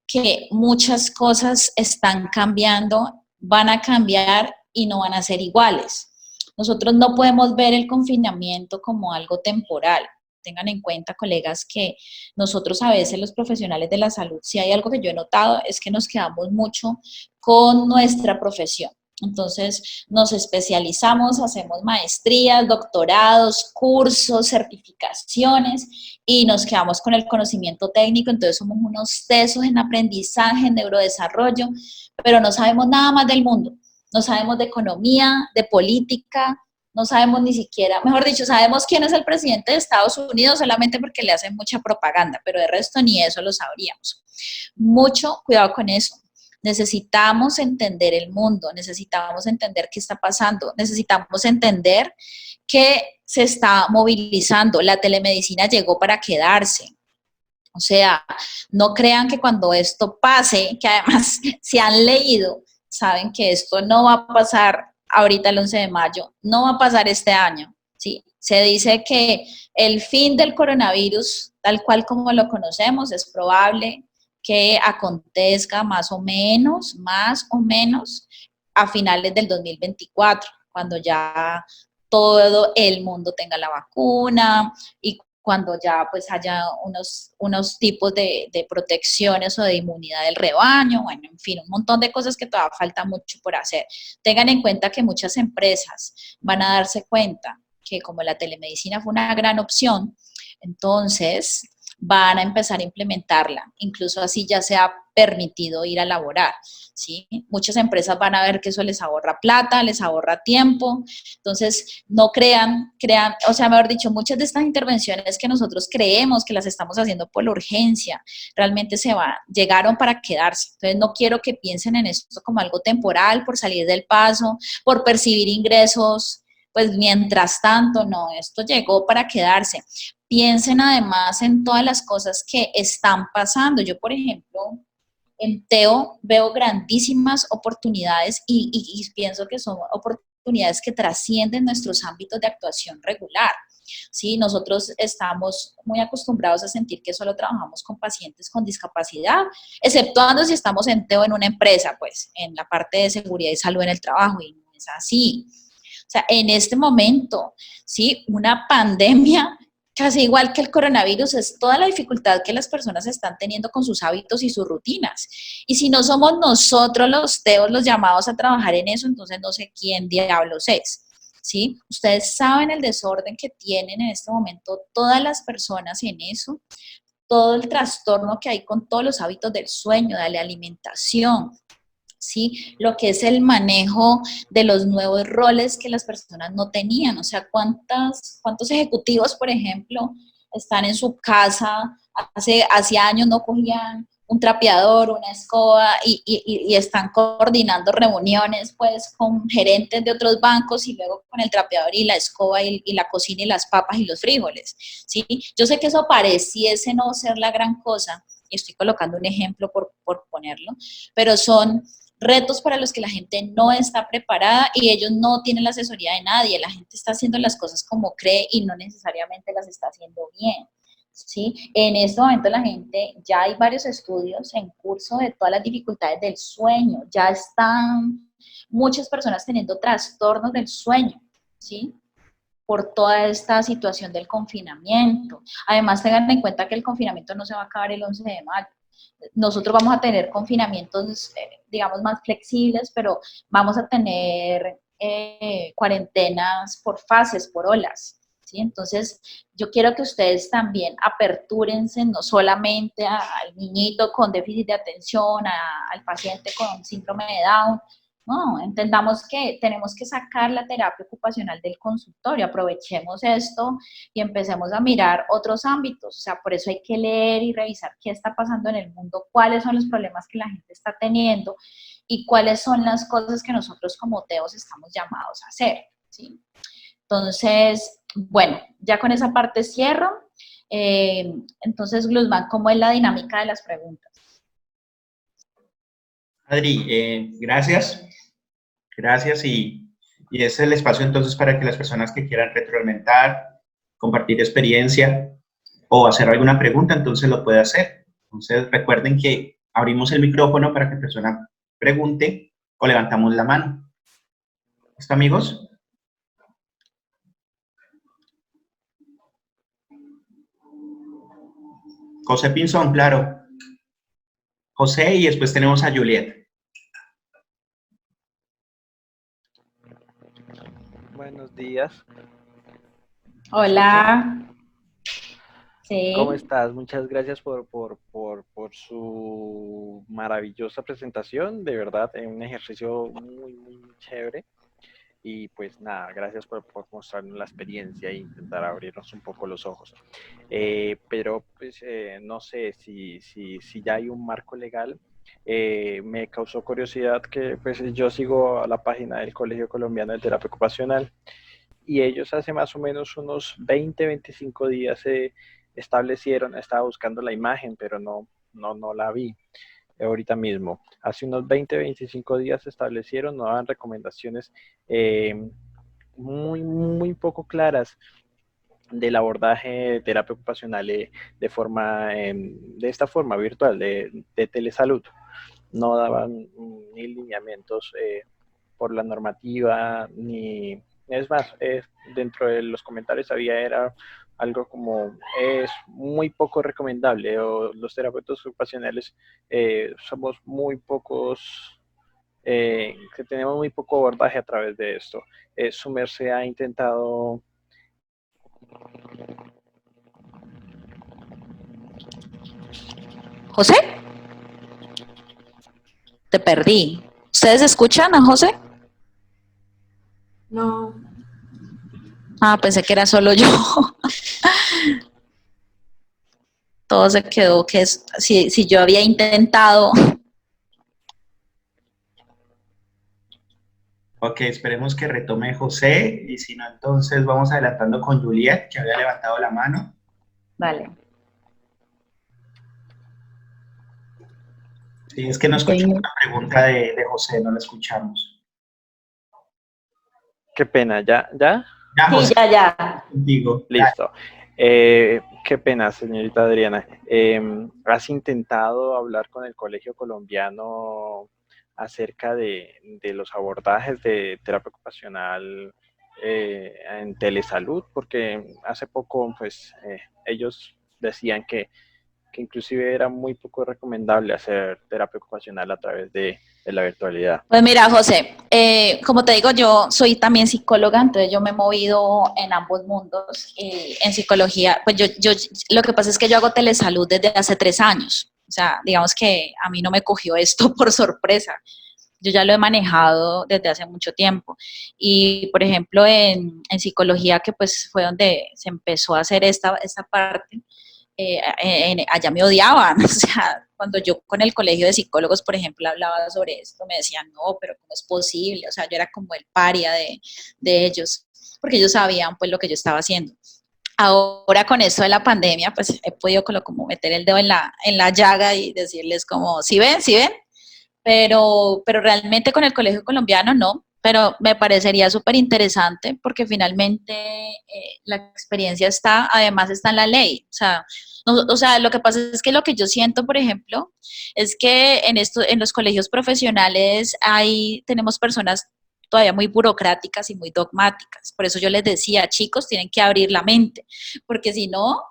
que muchas cosas están cambiando, van a cambiar y no van a ser iguales. Nosotros no podemos ver el confinamiento como algo temporal. Tengan en cuenta, colegas, que nosotros a veces los profesionales de la salud, si hay algo que yo he notado, es que nos quedamos mucho con nuestra profesión. Entonces, nos especializamos, hacemos maestrías, doctorados, cursos, certificaciones y nos quedamos con el conocimiento técnico. Entonces, somos unos tesos en aprendizaje, en neurodesarrollo, pero no sabemos nada más del mundo. No sabemos de economía, de política, no sabemos ni siquiera, mejor dicho, sabemos quién es el presidente de Estados Unidos solamente porque le hacen mucha propaganda, pero de resto ni eso lo sabríamos. Mucho cuidado con eso. Necesitamos entender el mundo, necesitamos entender qué está pasando, necesitamos entender que se está movilizando, la telemedicina llegó para quedarse. O sea, no crean que cuando esto pase, que además se han leído, saben que esto no va a pasar ahorita el 11 de mayo, no va a pasar este año, ¿sí? Se dice que el fin del coronavirus, tal cual como lo conocemos, es probable que acontezca más o menos a finales del 2024, cuando ya todo el mundo tenga la vacuna y cuando ya pues haya unos tipos de protecciones o de inmunidad del rebaño, bueno, en fin, un montón de cosas que todavía falta mucho por hacer. Tengan en cuenta que muchas empresas van a darse cuenta que como la telemedicina fue una gran opción, entonces van a empezar a implementarla, incluso así ya se ha permitido ir a laborar, ¿sí? Muchas empresas van a ver que eso les ahorra plata, les ahorra tiempo, entonces no crean, o sea, mejor dicho, muchas de estas intervenciones que nosotros creemos que las estamos haciendo por la urgencia, realmente llegaron para quedarse, entonces no quiero que piensen en esto como algo temporal, por salir del paso, por percibir ingresos, pues mientras tanto, no, esto llegó para quedarse. Piensen además en todas las cosas que están pasando. Yo, por ejemplo, en Teo veo grandísimas oportunidades y pienso que son oportunidades que trascienden nuestros ámbitos de actuación regular. Sí, nosotros estamos muy acostumbrados a sentir que solo trabajamos con pacientes con discapacidad, exceptuando si estamos en Teo en una empresa, pues, en la parte de seguridad y salud en el trabajo, y no es así. O sea, en este momento, ¿sí? Una pandemia casi igual que el coronavirus es toda la dificultad que las personas están teniendo con sus hábitos y sus rutinas. Y si no somos nosotros los teos los llamados a trabajar en eso, entonces no sé quién diablos es, ¿sí? Ustedes saben el desorden que tienen en este momento todas las personas en eso, todo el trastorno que hay con todos los hábitos del sueño, de la alimentación, ¿sí? Lo que es el manejo de los nuevos roles que las personas no tenían. O sea, ¿cuántos ejecutivos, por ejemplo, están en su casa, hace años no cogían un trapeador, una escoba y están coordinando reuniones pues con gerentes de otros bancos y luego con el trapeador y la escoba y la cocina y las papas y los frijoles, ¿sí? Yo sé que eso pareciese no ser la gran cosa y estoy colocando un ejemplo por ponerlo, pero son retos para los que la gente no está preparada y ellos no tienen la asesoría de nadie. La gente está haciendo las cosas como cree y no necesariamente las está haciendo bien, ¿sí? En este momento la gente, ya hay varios estudios en curso de todas las dificultades del sueño, ya están muchas personas teniendo trastornos del sueño, ¿sí? Por toda esta situación del confinamiento. Además, tengan en cuenta que el confinamiento no se va a acabar el 11 de mayo. Nosotros vamos a tener confinamientos, digamos, más flexibles, pero vamos a tener cuarentenas por fases, por olas, ¿sí? Entonces, yo quiero que ustedes también apertúrense no solamente al niñito con déficit de atención, al paciente con síndrome de Down. No, entendamos que tenemos que sacar la terapia ocupacional del consultorio, aprovechemos esto y empecemos a mirar otros ámbitos. O sea, por eso hay que leer y revisar qué está pasando en el mundo, cuáles son los problemas que la gente está teniendo y cuáles son las cosas que nosotros como TEOs estamos llamados a hacer, ¿sí? Entonces, bueno, ya con esa parte cierro. Entonces, Glusman, ¿cómo es la dinámica de las preguntas? Adri, gracias. Gracias y es el espacio entonces para que las personas que quieran retroalimentar, compartir experiencia o hacer alguna pregunta, entonces lo puede hacer. Entonces recuerden que abrimos el micrófono para que la persona pregunte o levantamos la mano. ¿Listo, amigos? José Pinzón, claro. José y después tenemos a Juliet. Buenos días. Hola. Sí. ¿Cómo estás? Muchas gracias por su maravillosa presentación. De verdad, es un ejercicio muy chévere. Y pues nada, gracias por mostrarnos la experiencia e intentar abrirnos un poco los ojos. Pero pues no sé si ya hay un marco legal. Me causó curiosidad que pues yo sigo a la página del Colegio Colombiano de Terapia Ocupacional y ellos hace más o menos unos 20-25 días se establecieron, estaba buscando la imagen, pero no la vi ahorita mismo. Hace unos 20-25 días se establecieron, nos daban recomendaciones muy poco claras del abordaje de terapia ocupacional de forma, de esta forma virtual, de telesalud. No daban ni lineamientos por la normativa, ni... Es más, dentro de los comentarios era algo como es muy poco recomendable o los terapeutas ocupacionales somos muy pocos, que tenemos muy poco abordaje a través de esto. Su merced ha intentado... ¿José? Te perdí. ¿Ustedes escuchan a José? No, Ah, pensé que era solo yo. Todo se quedó que si yo había intentado. Ok, esperemos que retome José y si no, entonces vamos adelantando con Juliet, que había levantado la mano. Vale. Sí, es que no escuchamos la pregunta de José, no la escuchamos. Qué pena, ¿ya? Ya, Sí, José, ya. contigo. Listo. Qué pena, señorita Adriana. ¿Has intentado hablar con el Colegio Colombiano acerca de los abordajes de terapia ocupacional en telesalud? Porque hace poco, pues, ellos decían que inclusive era muy poco recomendable hacer terapia ocupacional a través de la virtualidad. Pues mira, José, como te digo, yo soy también psicóloga, entonces yo me he movido en ambos mundos. En psicología, pues yo lo que pasa es que yo hago telesalud desde hace 3 años. O sea, digamos que a mí no me cogió esto por sorpresa. Yo ya lo he manejado desde hace mucho tiempo. Y, por ejemplo, en psicología, que pues fue donde se empezó a hacer esta parte, allá me odiaban, o sea, cuando yo con el colegio de psicólogos, por ejemplo, hablaba sobre esto, me decían, no, pero ¿cómo es posible? O sea, yo era como el paria de ellos, porque ellos sabían pues lo que yo estaba haciendo. Ahora con esto de la pandemia, pues he podido como meter el dedo en la llaga y decirles como, ¿sí ven? ¿Sí ven? Pero realmente con el colegio colombiano no, pero me parecería súper interesante porque finalmente la experiencia está, además está en la ley, o sea, o sea, lo que pasa es que lo que yo siento, por ejemplo, es que en los colegios profesionales tenemos personas todavía muy burocráticas y muy dogmáticas, por eso yo les decía, chicos, tienen que abrir la mente, porque si no,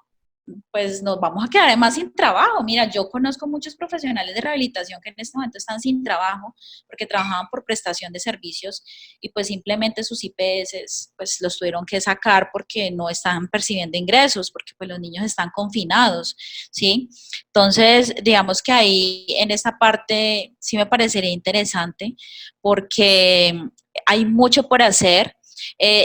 pues nos vamos a quedar además sin trabajo. Mira, yo conozco muchos profesionales de rehabilitación que en este momento están sin trabajo porque trabajaban por prestación de servicios y pues simplemente sus IPS pues los tuvieron que sacar porque no están percibiendo ingresos, porque pues los niños están confinados, ¿sí? Entonces, digamos que ahí en esta parte sí me parecería interesante porque hay mucho por hacer.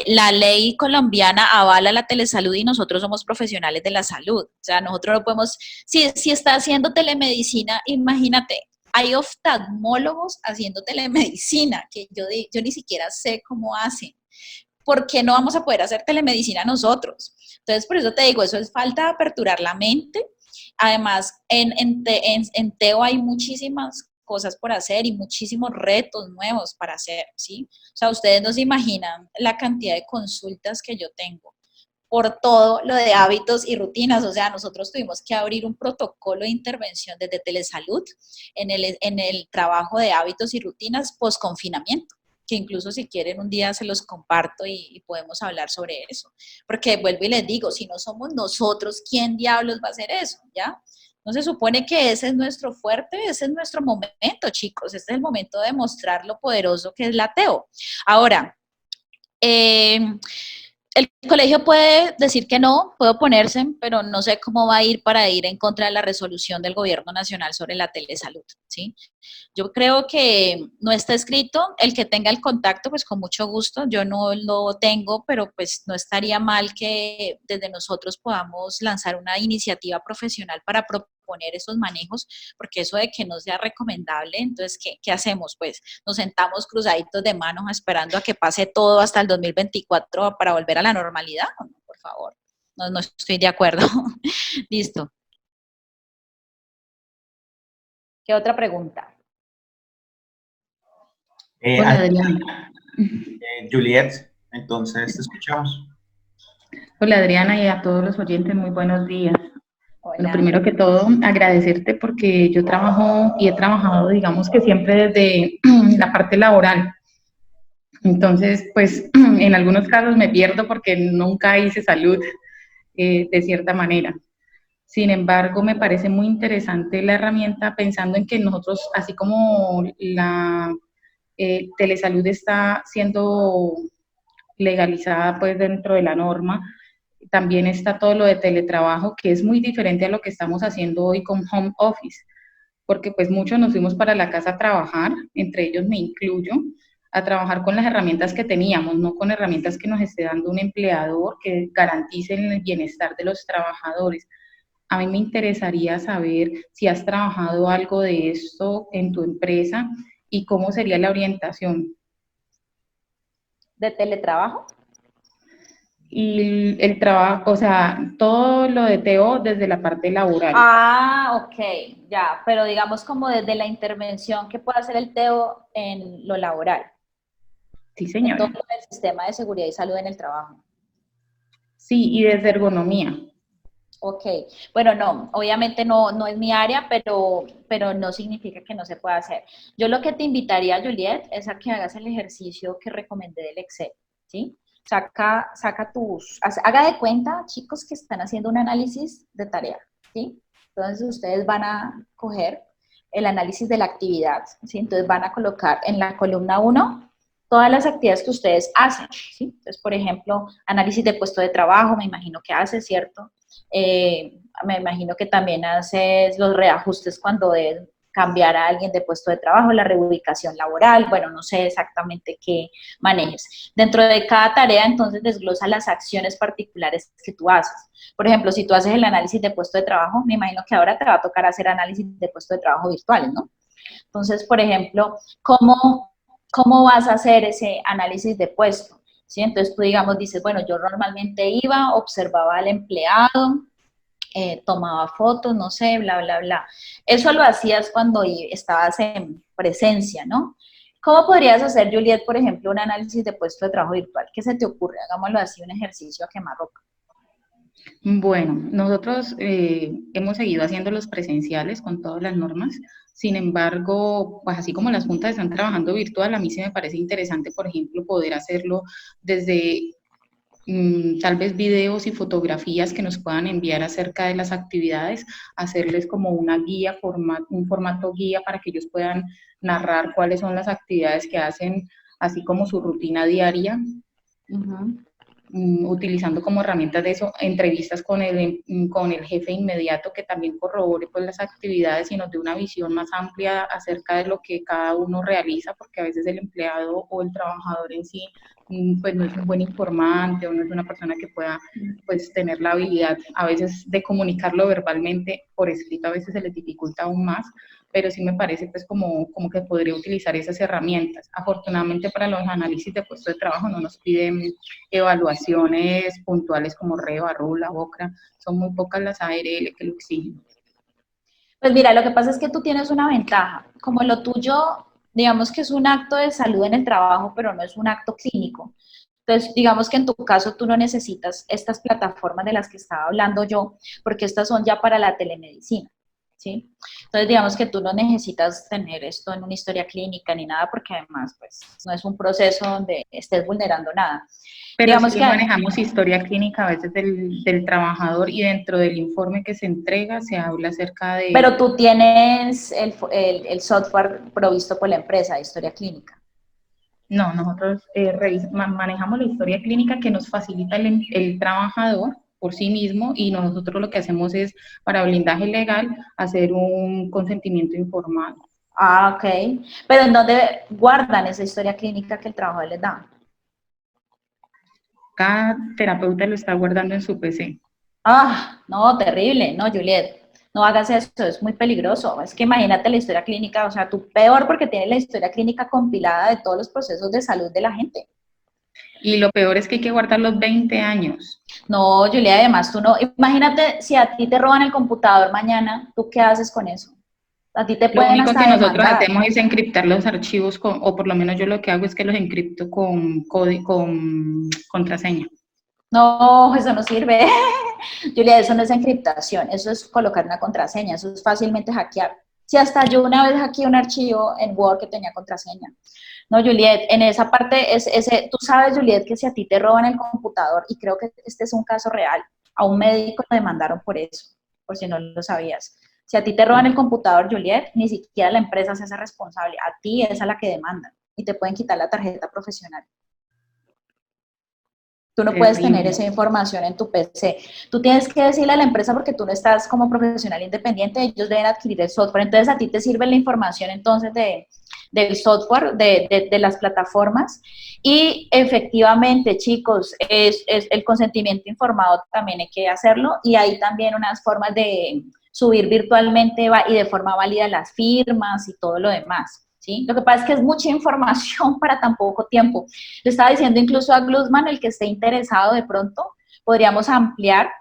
La ley colombiana avala la telesalud y nosotros somos profesionales de la salud. O sea, nosotros no podemos, si está haciendo telemedicina, imagínate, hay oftalmólogos haciendo telemedicina, que yo ni siquiera sé cómo hacen. ¿Por qué no vamos a poder hacer telemedicina nosotros? Entonces, por eso te digo, eso es falta de aperturar la mente. Además, en Teo hay muchísimas cosas por hacer y muchísimos retos nuevos para hacer, ¿sí? O sea, ustedes no se imaginan la cantidad de consultas que yo tengo por todo lo de hábitos y rutinas. O sea, nosotros tuvimos que abrir un protocolo de intervención desde Telesalud en el trabajo de hábitos y rutinas post confinamiento, que incluso si quieren un día se los comparto y podemos hablar sobre eso. Porque vuelvo y les digo, si no somos nosotros, ¿quién diablos va a hacer eso? ¿Ya? No se supone que ese es nuestro fuerte, ese es nuestro momento, chicos. Este es el momento de mostrar lo poderoso que es la TEO. Ahora, el colegio puede decir que no, puede oponerse, pero no sé cómo va a ir para ir en contra de la resolución del gobierno nacional sobre la telesalud, ¿sí? Yo creo que no está escrito, el que tenga el contacto, pues con mucho gusto, yo no lo tengo, pero pues no estaría mal que desde nosotros podamos lanzar una iniciativa profesional para proponer esos manejos, porque eso de que no sea recomendable, entonces, ¿qué hacemos? Pues nos sentamos cruzaditos de manos esperando a que pase todo hasta el 2024 para volver a la normalidad, ¿no? Por favor, no estoy de acuerdo. Listo. ¿Qué otra pregunta? Hola, Adriana. Juliet, entonces te escuchamos. Hola, Adriana, y a todos los oyentes, muy buenos días. Bueno, Hola. primero que todo, agradecerte porque yo trabajo y he trabajado, digamos que siempre desde la parte laboral. Entonces, pues, en algunos casos me pierdo porque nunca hice salud, de cierta manera. Sin embargo, me parece muy interesante la herramienta pensando en que nosotros, así como la telesalud está siendo legalizada pues dentro de la norma, también está todo lo de teletrabajo, que es muy diferente a lo que estamos haciendo hoy con home office, porque pues muchos nos fuimos para la casa a trabajar, entre ellos me incluyo, a trabajar con las herramientas que teníamos, no con herramientas que nos esté dando un empleador que garanticen el bienestar de los trabajadores. A mí me interesaría saber si has trabajado algo de esto en tu empresa y cómo sería la orientación. ¿De teletrabajo? Y el trabajo, o sea, todo lo de TO desde la parte laboral. Ah, ok, ya, pero digamos como desde la intervención que puede hacer el TEO en lo laboral, Sí, en todo señora. el sistema de seguridad y salud en el trabajo. Sí, y desde ergonomía. Ok, bueno, no, obviamente no es mi área, pero no significa que no se pueda hacer. Yo lo que te invitaría, Juliet, es a que hagas el ejercicio que recomendé del Excel, ¿sí? Haga de cuenta, chicos, que están haciendo un análisis de tarea, ¿sí? Entonces ustedes van a coger el análisis de la actividad, ¿sí? Entonces van a colocar en la columna 1 todas las actividades que ustedes hacen, ¿sí? Entonces, por ejemplo, análisis de puesto de trabajo, me imagino que hace, ¿cierto? Me imagino que también haces los reajustes cuando deben cambiar a alguien de puesto de trabajo, la reubicación laboral, bueno, no sé exactamente qué manejes. Dentro de cada tarea, entonces, desglosa las acciones particulares que tú haces. Por ejemplo, si tú haces el análisis de puesto de trabajo, me imagino que ahora te va a tocar hacer análisis de puesto de trabajo virtuales, ¿no? Entonces, por ejemplo, ¿cómo vas a hacer ese análisis de puesto? ¿Sí? Entonces tú, digamos, dices, bueno, yo normalmente iba, observaba al empleado, tomaba fotos, no sé, bla, bla, bla. Eso lo hacías cuando estabas en presencia, ¿no? ¿Cómo podrías hacer, Juliet, por ejemplo, un análisis de puesto de trabajo virtual? ¿Qué se te ocurre? Hagámoslo así, un ejercicio a quemarropa. Bueno, nosotros hemos seguido haciendo los presenciales con todas las normas. Sin embargo, pues así como las juntas están trabajando virtual, a mí sí me parece interesante, por ejemplo, poder hacerlo desde tal vez videos y fotografías que nos puedan enviar acerca de las actividades, hacerles como una guía, un formato guía para que ellos puedan narrar cuáles son las actividades que hacen, así como su rutina diaria, utilizando como herramientas de eso, entrevistas con el jefe inmediato que también corrobore pues las actividades y nos dé una visión más amplia acerca de lo que cada uno realiza, porque a veces el empleado o el trabajador en sí pues no es un buen informante o no es una persona que pueda pues tener la habilidad a veces de comunicarlo verbalmente. Por escrito a veces se les dificulta aún más, pero sí me parece pues como que podría utilizar esas herramientas. Afortunadamente para los análisis de puesto de trabajo no nos piden evaluaciones puntuales como REVA, RULA, OCRA, son muy pocas las ARL que lo exigen. Pues mira, lo que pasa es que tú tienes una ventaja, como lo tuyo, digamos que es un acto de salud en el trabajo, pero no es un acto clínico. Entonces, digamos que en tu caso tú no necesitas estas plataformas de las que estaba hablando yo, porque estas son ya para la telemedicina, ¿sí? Entonces, digamos que tú no necesitas tener esto en una historia clínica ni nada, porque además, pues, no es un proceso donde estés vulnerando nada. Pero Digamos sí que manejamos historia clínica a veces del trabajador y dentro del informe que se entrega se habla acerca de... Pero tú tienes el software provisto por la empresa de historia clínica. No, nosotros manejamos la historia clínica que nos facilita el trabajador por sí mismo y nosotros lo que hacemos es, para blindaje legal, hacer un consentimiento informado. Ah, ok. Pero ¿en dónde guardan esa historia clínica que el trabajador les da? Cada terapeuta lo está guardando en su PC. Ah, no, terrible. No, Juliet, no hagas eso, es muy peligroso. Es que imagínate la historia clínica, o sea, tú peor porque tienes la historia clínica compilada de todos los procesos de salud de la gente. Y lo peor es que hay que guardar los 20 años. No, Juliet, además tú no, imagínate si a ti te roban el computador mañana, ¿tú qué haces con eso? A ti te Lo pueden único hasta que nosotros demandar. hacemos es encriptar los archivos, o por lo menos yo lo que hago es que los encripto con contraseña. No, eso no sirve. Julia, eso no es encriptación, eso es colocar una contraseña, eso es fácilmente hackear. Si hasta yo una vez hackeé un archivo en Word que tenía contraseña. No, Juliet, en esa parte, tú sabes, Juliet, que si a ti te roban el computador, y creo que este es un caso real, a un médico lo demandaron por eso, por si no lo sabías. Si a ti te roban el computador, Juliet, ni siquiera la empresa se hace responsable, a ti es a la que demandan, y te pueden quitar la tarjeta profesional. Tú no puedes tener esa información en tu PC. Tú tienes que decirle a la empresa porque tú no estás como profesional independiente, ellos deben adquirir el software. Entonces, a ti te sirve la información entonces del software, de las plataformas. Y efectivamente, chicos, es el consentimiento informado también hay que hacerlo. Y hay también unas formas de subir virtualmente y de forma válida las firmas y todo lo demás. ¿Sí? Lo que pasa es que es mucha información para tan poco tiempo. Le estaba diciendo incluso a Glusman, el que esté interesado de pronto, podríamos ampliar,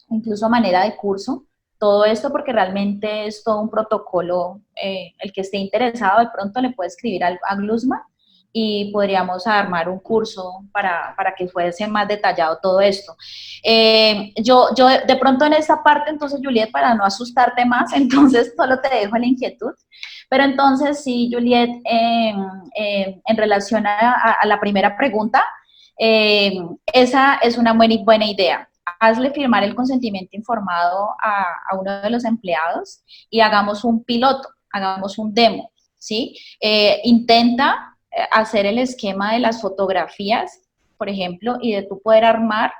incluso a manera de curso, todo esto porque realmente es todo un protocolo. El que esté interesado de pronto le puede escribir a Glusman y podríamos armar un curso para que fuese más detallado todo esto. Yo de pronto en esta parte, entonces, Juliet, para no asustarte más, entonces solo te dejo la inquietud. Pero entonces, sí, Juliet, en relación a la primera pregunta, esa es una buena idea. Hazle firmar el consentimiento informado a uno de los empleados y hagamos un piloto, hagamos un demo, ¿sí? Intenta hacer el esquema de las fotografías, por ejemplo, y de tú poder armar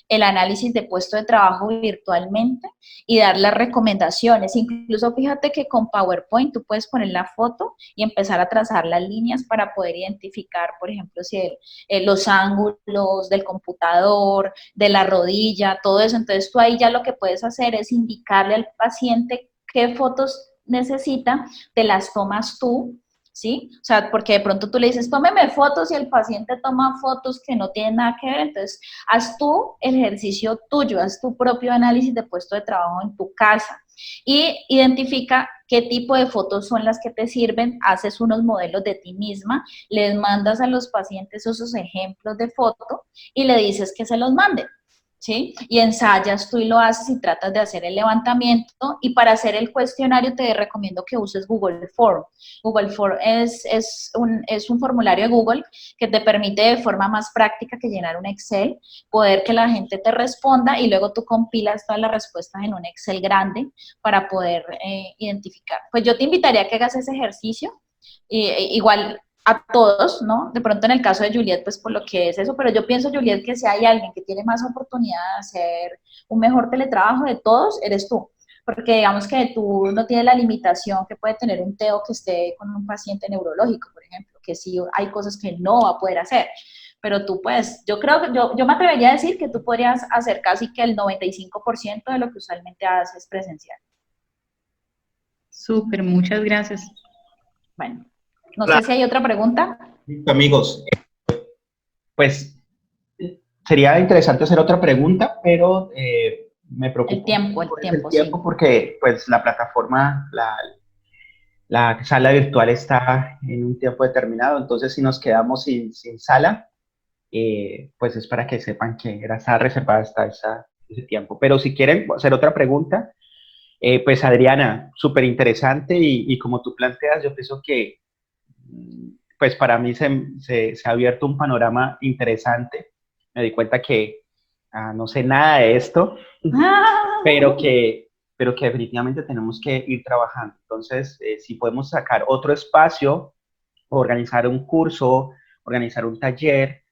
el análisis de puesto de trabajo virtualmente y dar las recomendaciones. Incluso fíjate que con PowerPoint tú puedes poner la foto y empezar a trazar las líneas para poder identificar, por ejemplo, si los ángulos del computador, de la rodilla, todo eso. Entonces tú ahí ya lo que puedes hacer es indicarle al paciente qué fotos necesita, te las tomas tú, ¿sí? O sea, porque de pronto tú le dices, tómeme fotos y el paciente toma fotos que no tienen nada que ver, entonces haz tú el ejercicio tuyo, haz tu propio análisis de puesto de trabajo en tu casa y identifica qué tipo de fotos son las que te sirven, haces unos modelos de ti misma, les mandas a los pacientes esos ejemplos de foto y le dices que se los manden, ¿sí? Y ensayas tú y lo haces y tratas de hacer el levantamiento, y para hacer el cuestionario te recomiendo que uses Google Form. Google Form es un formulario de Google que te permite de forma más práctica que llenar un Excel, poder que la gente te responda y luego tú compilas todas las respuestas en un Excel grande para poder identificar. Pues yo te invitaría a que hagas ese ejercicio, igual a todos, ¿no? De pronto en el caso de Juliet, pues por lo que es eso, pero yo pienso, Juliet, que si hay alguien que tiene más oportunidad de hacer un mejor teletrabajo de todos, eres tú. Porque digamos que tú no tienes la limitación que puede tener un TEO que esté con un paciente neurológico, por ejemplo, que sí hay cosas que no va a poder hacer. Pero tú pues, yo creo que yo me atrevería a decir que tú podrías hacer casi que el 95% de lo que usualmente haces presencial. Súper, muchas gracias. Bueno, no sé si hay otra pregunta. Listo, amigos. Pues sería interesante hacer otra pregunta, pero me preocupa El tiempo, sí. Porque pues la plataforma, la sala virtual está en un tiempo determinado, entonces si nos quedamos sin sala, pues es para que sepan que está reservada hasta ese tiempo. Pero si quieren hacer otra pregunta, pues Adriana, súper interesante y como tú planteas, yo pienso que pues para mí se ha abierto un panorama interesante. Me di cuenta que no sé nada de esto, pero que definitivamente tenemos que ir trabajando. Entonces, si podemos sacar otro espacio, organizar un curso, organizar un taller,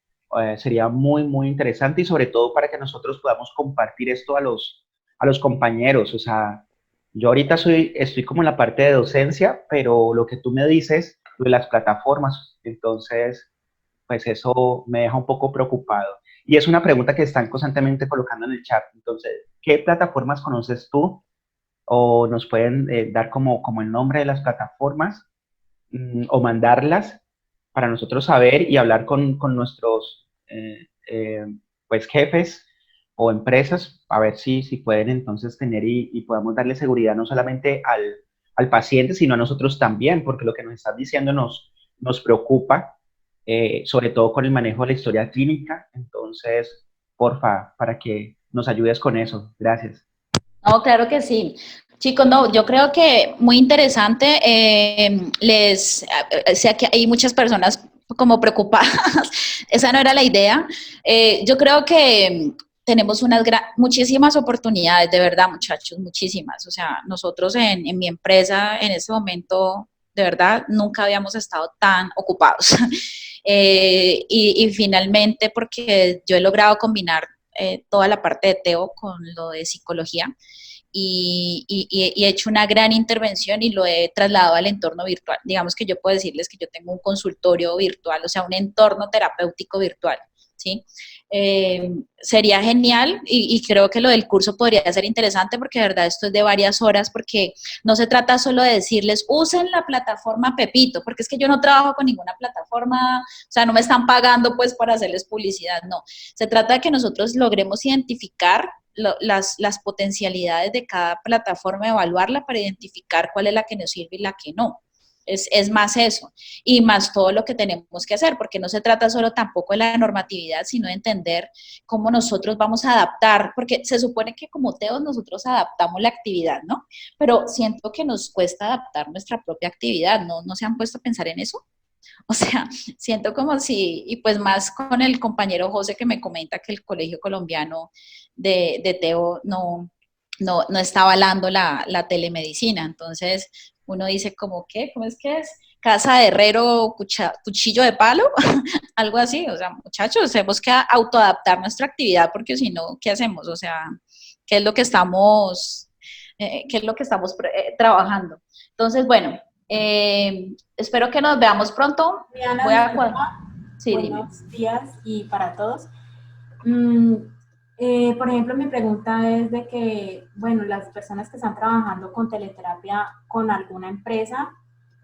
sería muy, muy interesante y sobre todo para que nosotros podamos compartir esto a los compañeros. O sea, yo ahorita estoy como en la parte de docencia, pero lo que tú me dices de las plataformas, entonces, pues eso me deja un poco preocupado. Y es una pregunta que están constantemente colocando en el chat. Entonces, ¿qué plataformas conoces tú? O nos pueden dar como el nombre de las plataformas o mandarlas para nosotros saber y hablar con nuestros pues jefes o empresas a ver si pueden entonces tener y podamos darle seguridad no solamente al paciente, sino a nosotros también, porque lo que nos están diciendo nos preocupa, sobre todo con el manejo de la historia clínica. Entonces, porfa, para que nos ayudes con eso. Gracias. No, claro que sí. Chicos, no, yo creo que muy interesante. Sé que hay muchas personas como preocupadas. Esa no era la idea. Yo creo que tenemos muchísimas oportunidades, de verdad, muchachos, muchísimas. O sea, nosotros en mi empresa en este momento, de verdad, nunca habíamos estado tan ocupados. Y finalmente, porque yo he logrado combinar toda la parte de TEO con lo de psicología y he hecho una gran intervención y lo he trasladado al entorno virtual. Digamos que yo puedo decirles que yo tengo un consultorio virtual, o sea, un entorno terapéutico virtual, ¿sí? Sería genial y creo que lo del curso podría ser interesante porque de verdad esto es de varias horas, porque no se trata solo de decirles usen la plataforma Pepito, porque es que yo no trabajo con ninguna plataforma, o sea, no me están pagando pues para hacerles publicidad, no. Se trata de que nosotros logremos identificar las potencialidades de cada plataforma, evaluarla para identificar cuál es la que nos sirve y la que no. Es más eso, y más todo lo que tenemos que hacer, porque no se trata solo tampoco de la normatividad, sino de entender cómo nosotros vamos a adaptar, porque se supone que como TEOs nosotros adaptamos la actividad, ¿no? Pero siento que nos cuesta adaptar nuestra propia actividad, ¿no se han puesto a pensar en eso? O sea, siento como si, y pues más con el compañero José que me comenta que el Colegio Colombiano de TEO no está avalando la telemedicina. Entonces, uno dice como, ¿qué? ¿Cómo es que es? Casa de herrero, cuchillo de palo, algo así. O sea, muchachos, tenemos que autoadaptar nuestra actividad porque si no, ¿qué hacemos? O sea, ¿qué es lo que estamos, trabajando? Entonces, bueno, espero que nos veamos pronto. Sí, buenos días y para todos. Por ejemplo, mi pregunta es de que, bueno, las personas que están trabajando con teleterapia con alguna empresa,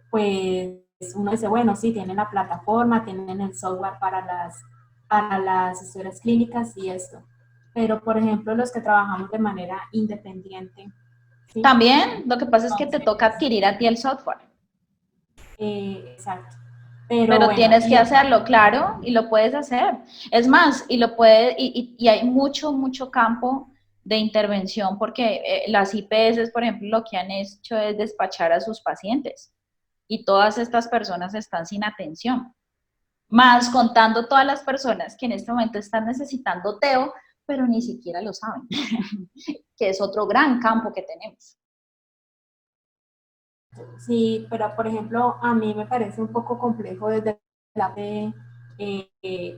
pues uno dice, bueno, sí, tienen la plataforma, tienen el software para las historias clínicas y esto. Pero, por ejemplo, los que trabajamos de manera independiente. ¿Sí? También, lo que pasa es que te toca adquirir a ti el software. Exacto. Pero bueno, tienes que hacerlo, claro, y lo puedes hacer. Es más, y hay mucho, mucho campo de intervención porque las IPS, por ejemplo, lo que han hecho es despachar a sus pacientes y todas estas personas están sin atención. Más contando todas las personas que en este momento están necesitando TEO, pero ni siquiera lo saben, que es otro gran campo que tenemos. sí, pero por ejemplo, a mí me parece un poco complejo desde la parte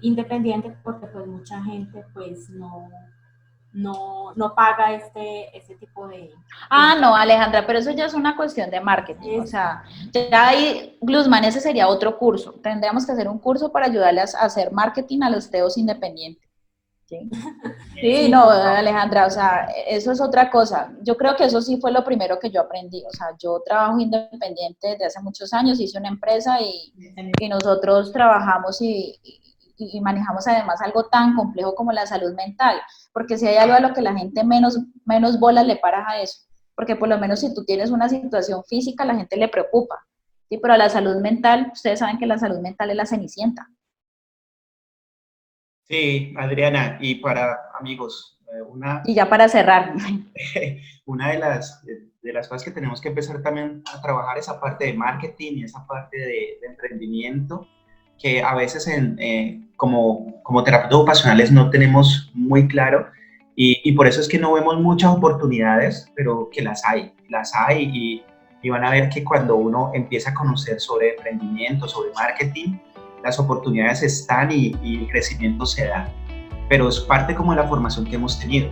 independiente porque pues mucha gente pues no paga este tipo de... Ah, no, Alejandra, pero eso ya es una cuestión de marketing. O sea, ya ahí, Glusman, ese sería otro curso. Tendríamos que hacer un curso para ayudarles a hacer marketing a los TEOs independientes. ¿Sí? Sí, no, Alejandra, o sea, eso es otra cosa. Yo creo que eso sí fue lo primero que yo aprendí. O sea, yo trabajo independiente desde hace muchos años, hice una empresa y nosotros trabajamos y manejamos además algo tan complejo como la salud mental, porque si hay algo a lo que la gente menos bolas le para a eso, porque por lo menos si tú tienes una situación física, la gente le preocupa, ¿sí? Pero a la salud mental, ustedes saben que la salud mental es la cenicienta. Sí, Adriana, y para amigos, Y ya para cerrar. una de las cosas que tenemos que empezar también a trabajar esa parte de marketing y esa parte de emprendimiento que a veces como terapeutas ocupacionales no tenemos muy claro y por eso es que no vemos muchas oportunidades, pero que las hay y van a ver que cuando uno empieza a conocer sobre emprendimiento, sobre marketing, las oportunidades están y el crecimiento se da, pero es parte como de la formación que hemos tenido.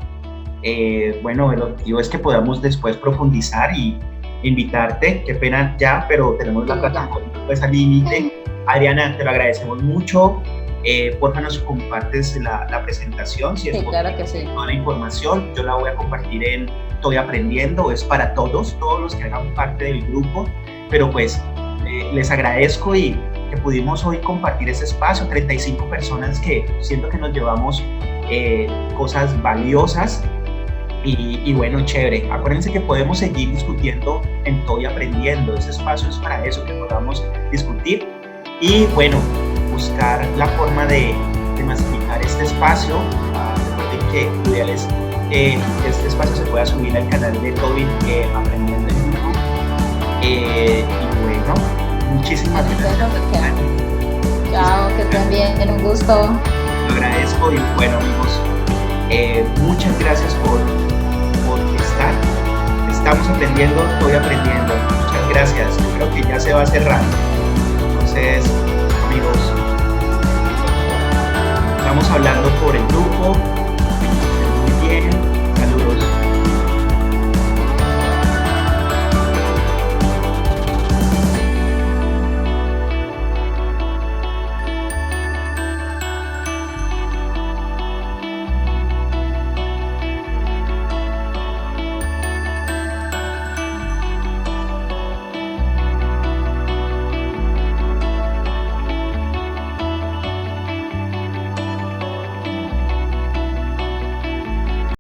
Bueno, el objetivo es que podamos después profundizar y invitarte, qué pena ya, pero tenemos la plataforma pues al límite. Adriana, te lo agradecemos mucho, porfa nos compartes la presentación, si sí, claro que sí. Toda la información, yo la voy a compartir en Estoy Aprendiendo, es para todos los que hagan parte del grupo, pero pues les agradezco y que pudimos hoy compartir ese espacio, 35 personas que siento que nos llevamos cosas valiosas y bueno, chévere. Acuérdense que podemos seguir discutiendo en Estoy Aprendiendo, ese espacio es para eso, que podamos discutir y bueno, buscar la forma de masificar este espacio. Recuerden que lo ideal es que este espacio se pueda subir al canal de Estoy Aprendiendo en YouTube y bueno, muchísimas gracias. Chao, que estén bien, un gusto. Lo agradezco y bueno amigos, muchas gracias por estar. Estamos aprendiendo, estoy aprendiendo. Muchas gracias. Yo creo que ya se va a cerrar. Entonces, amigos, estamos hablando por el grupo.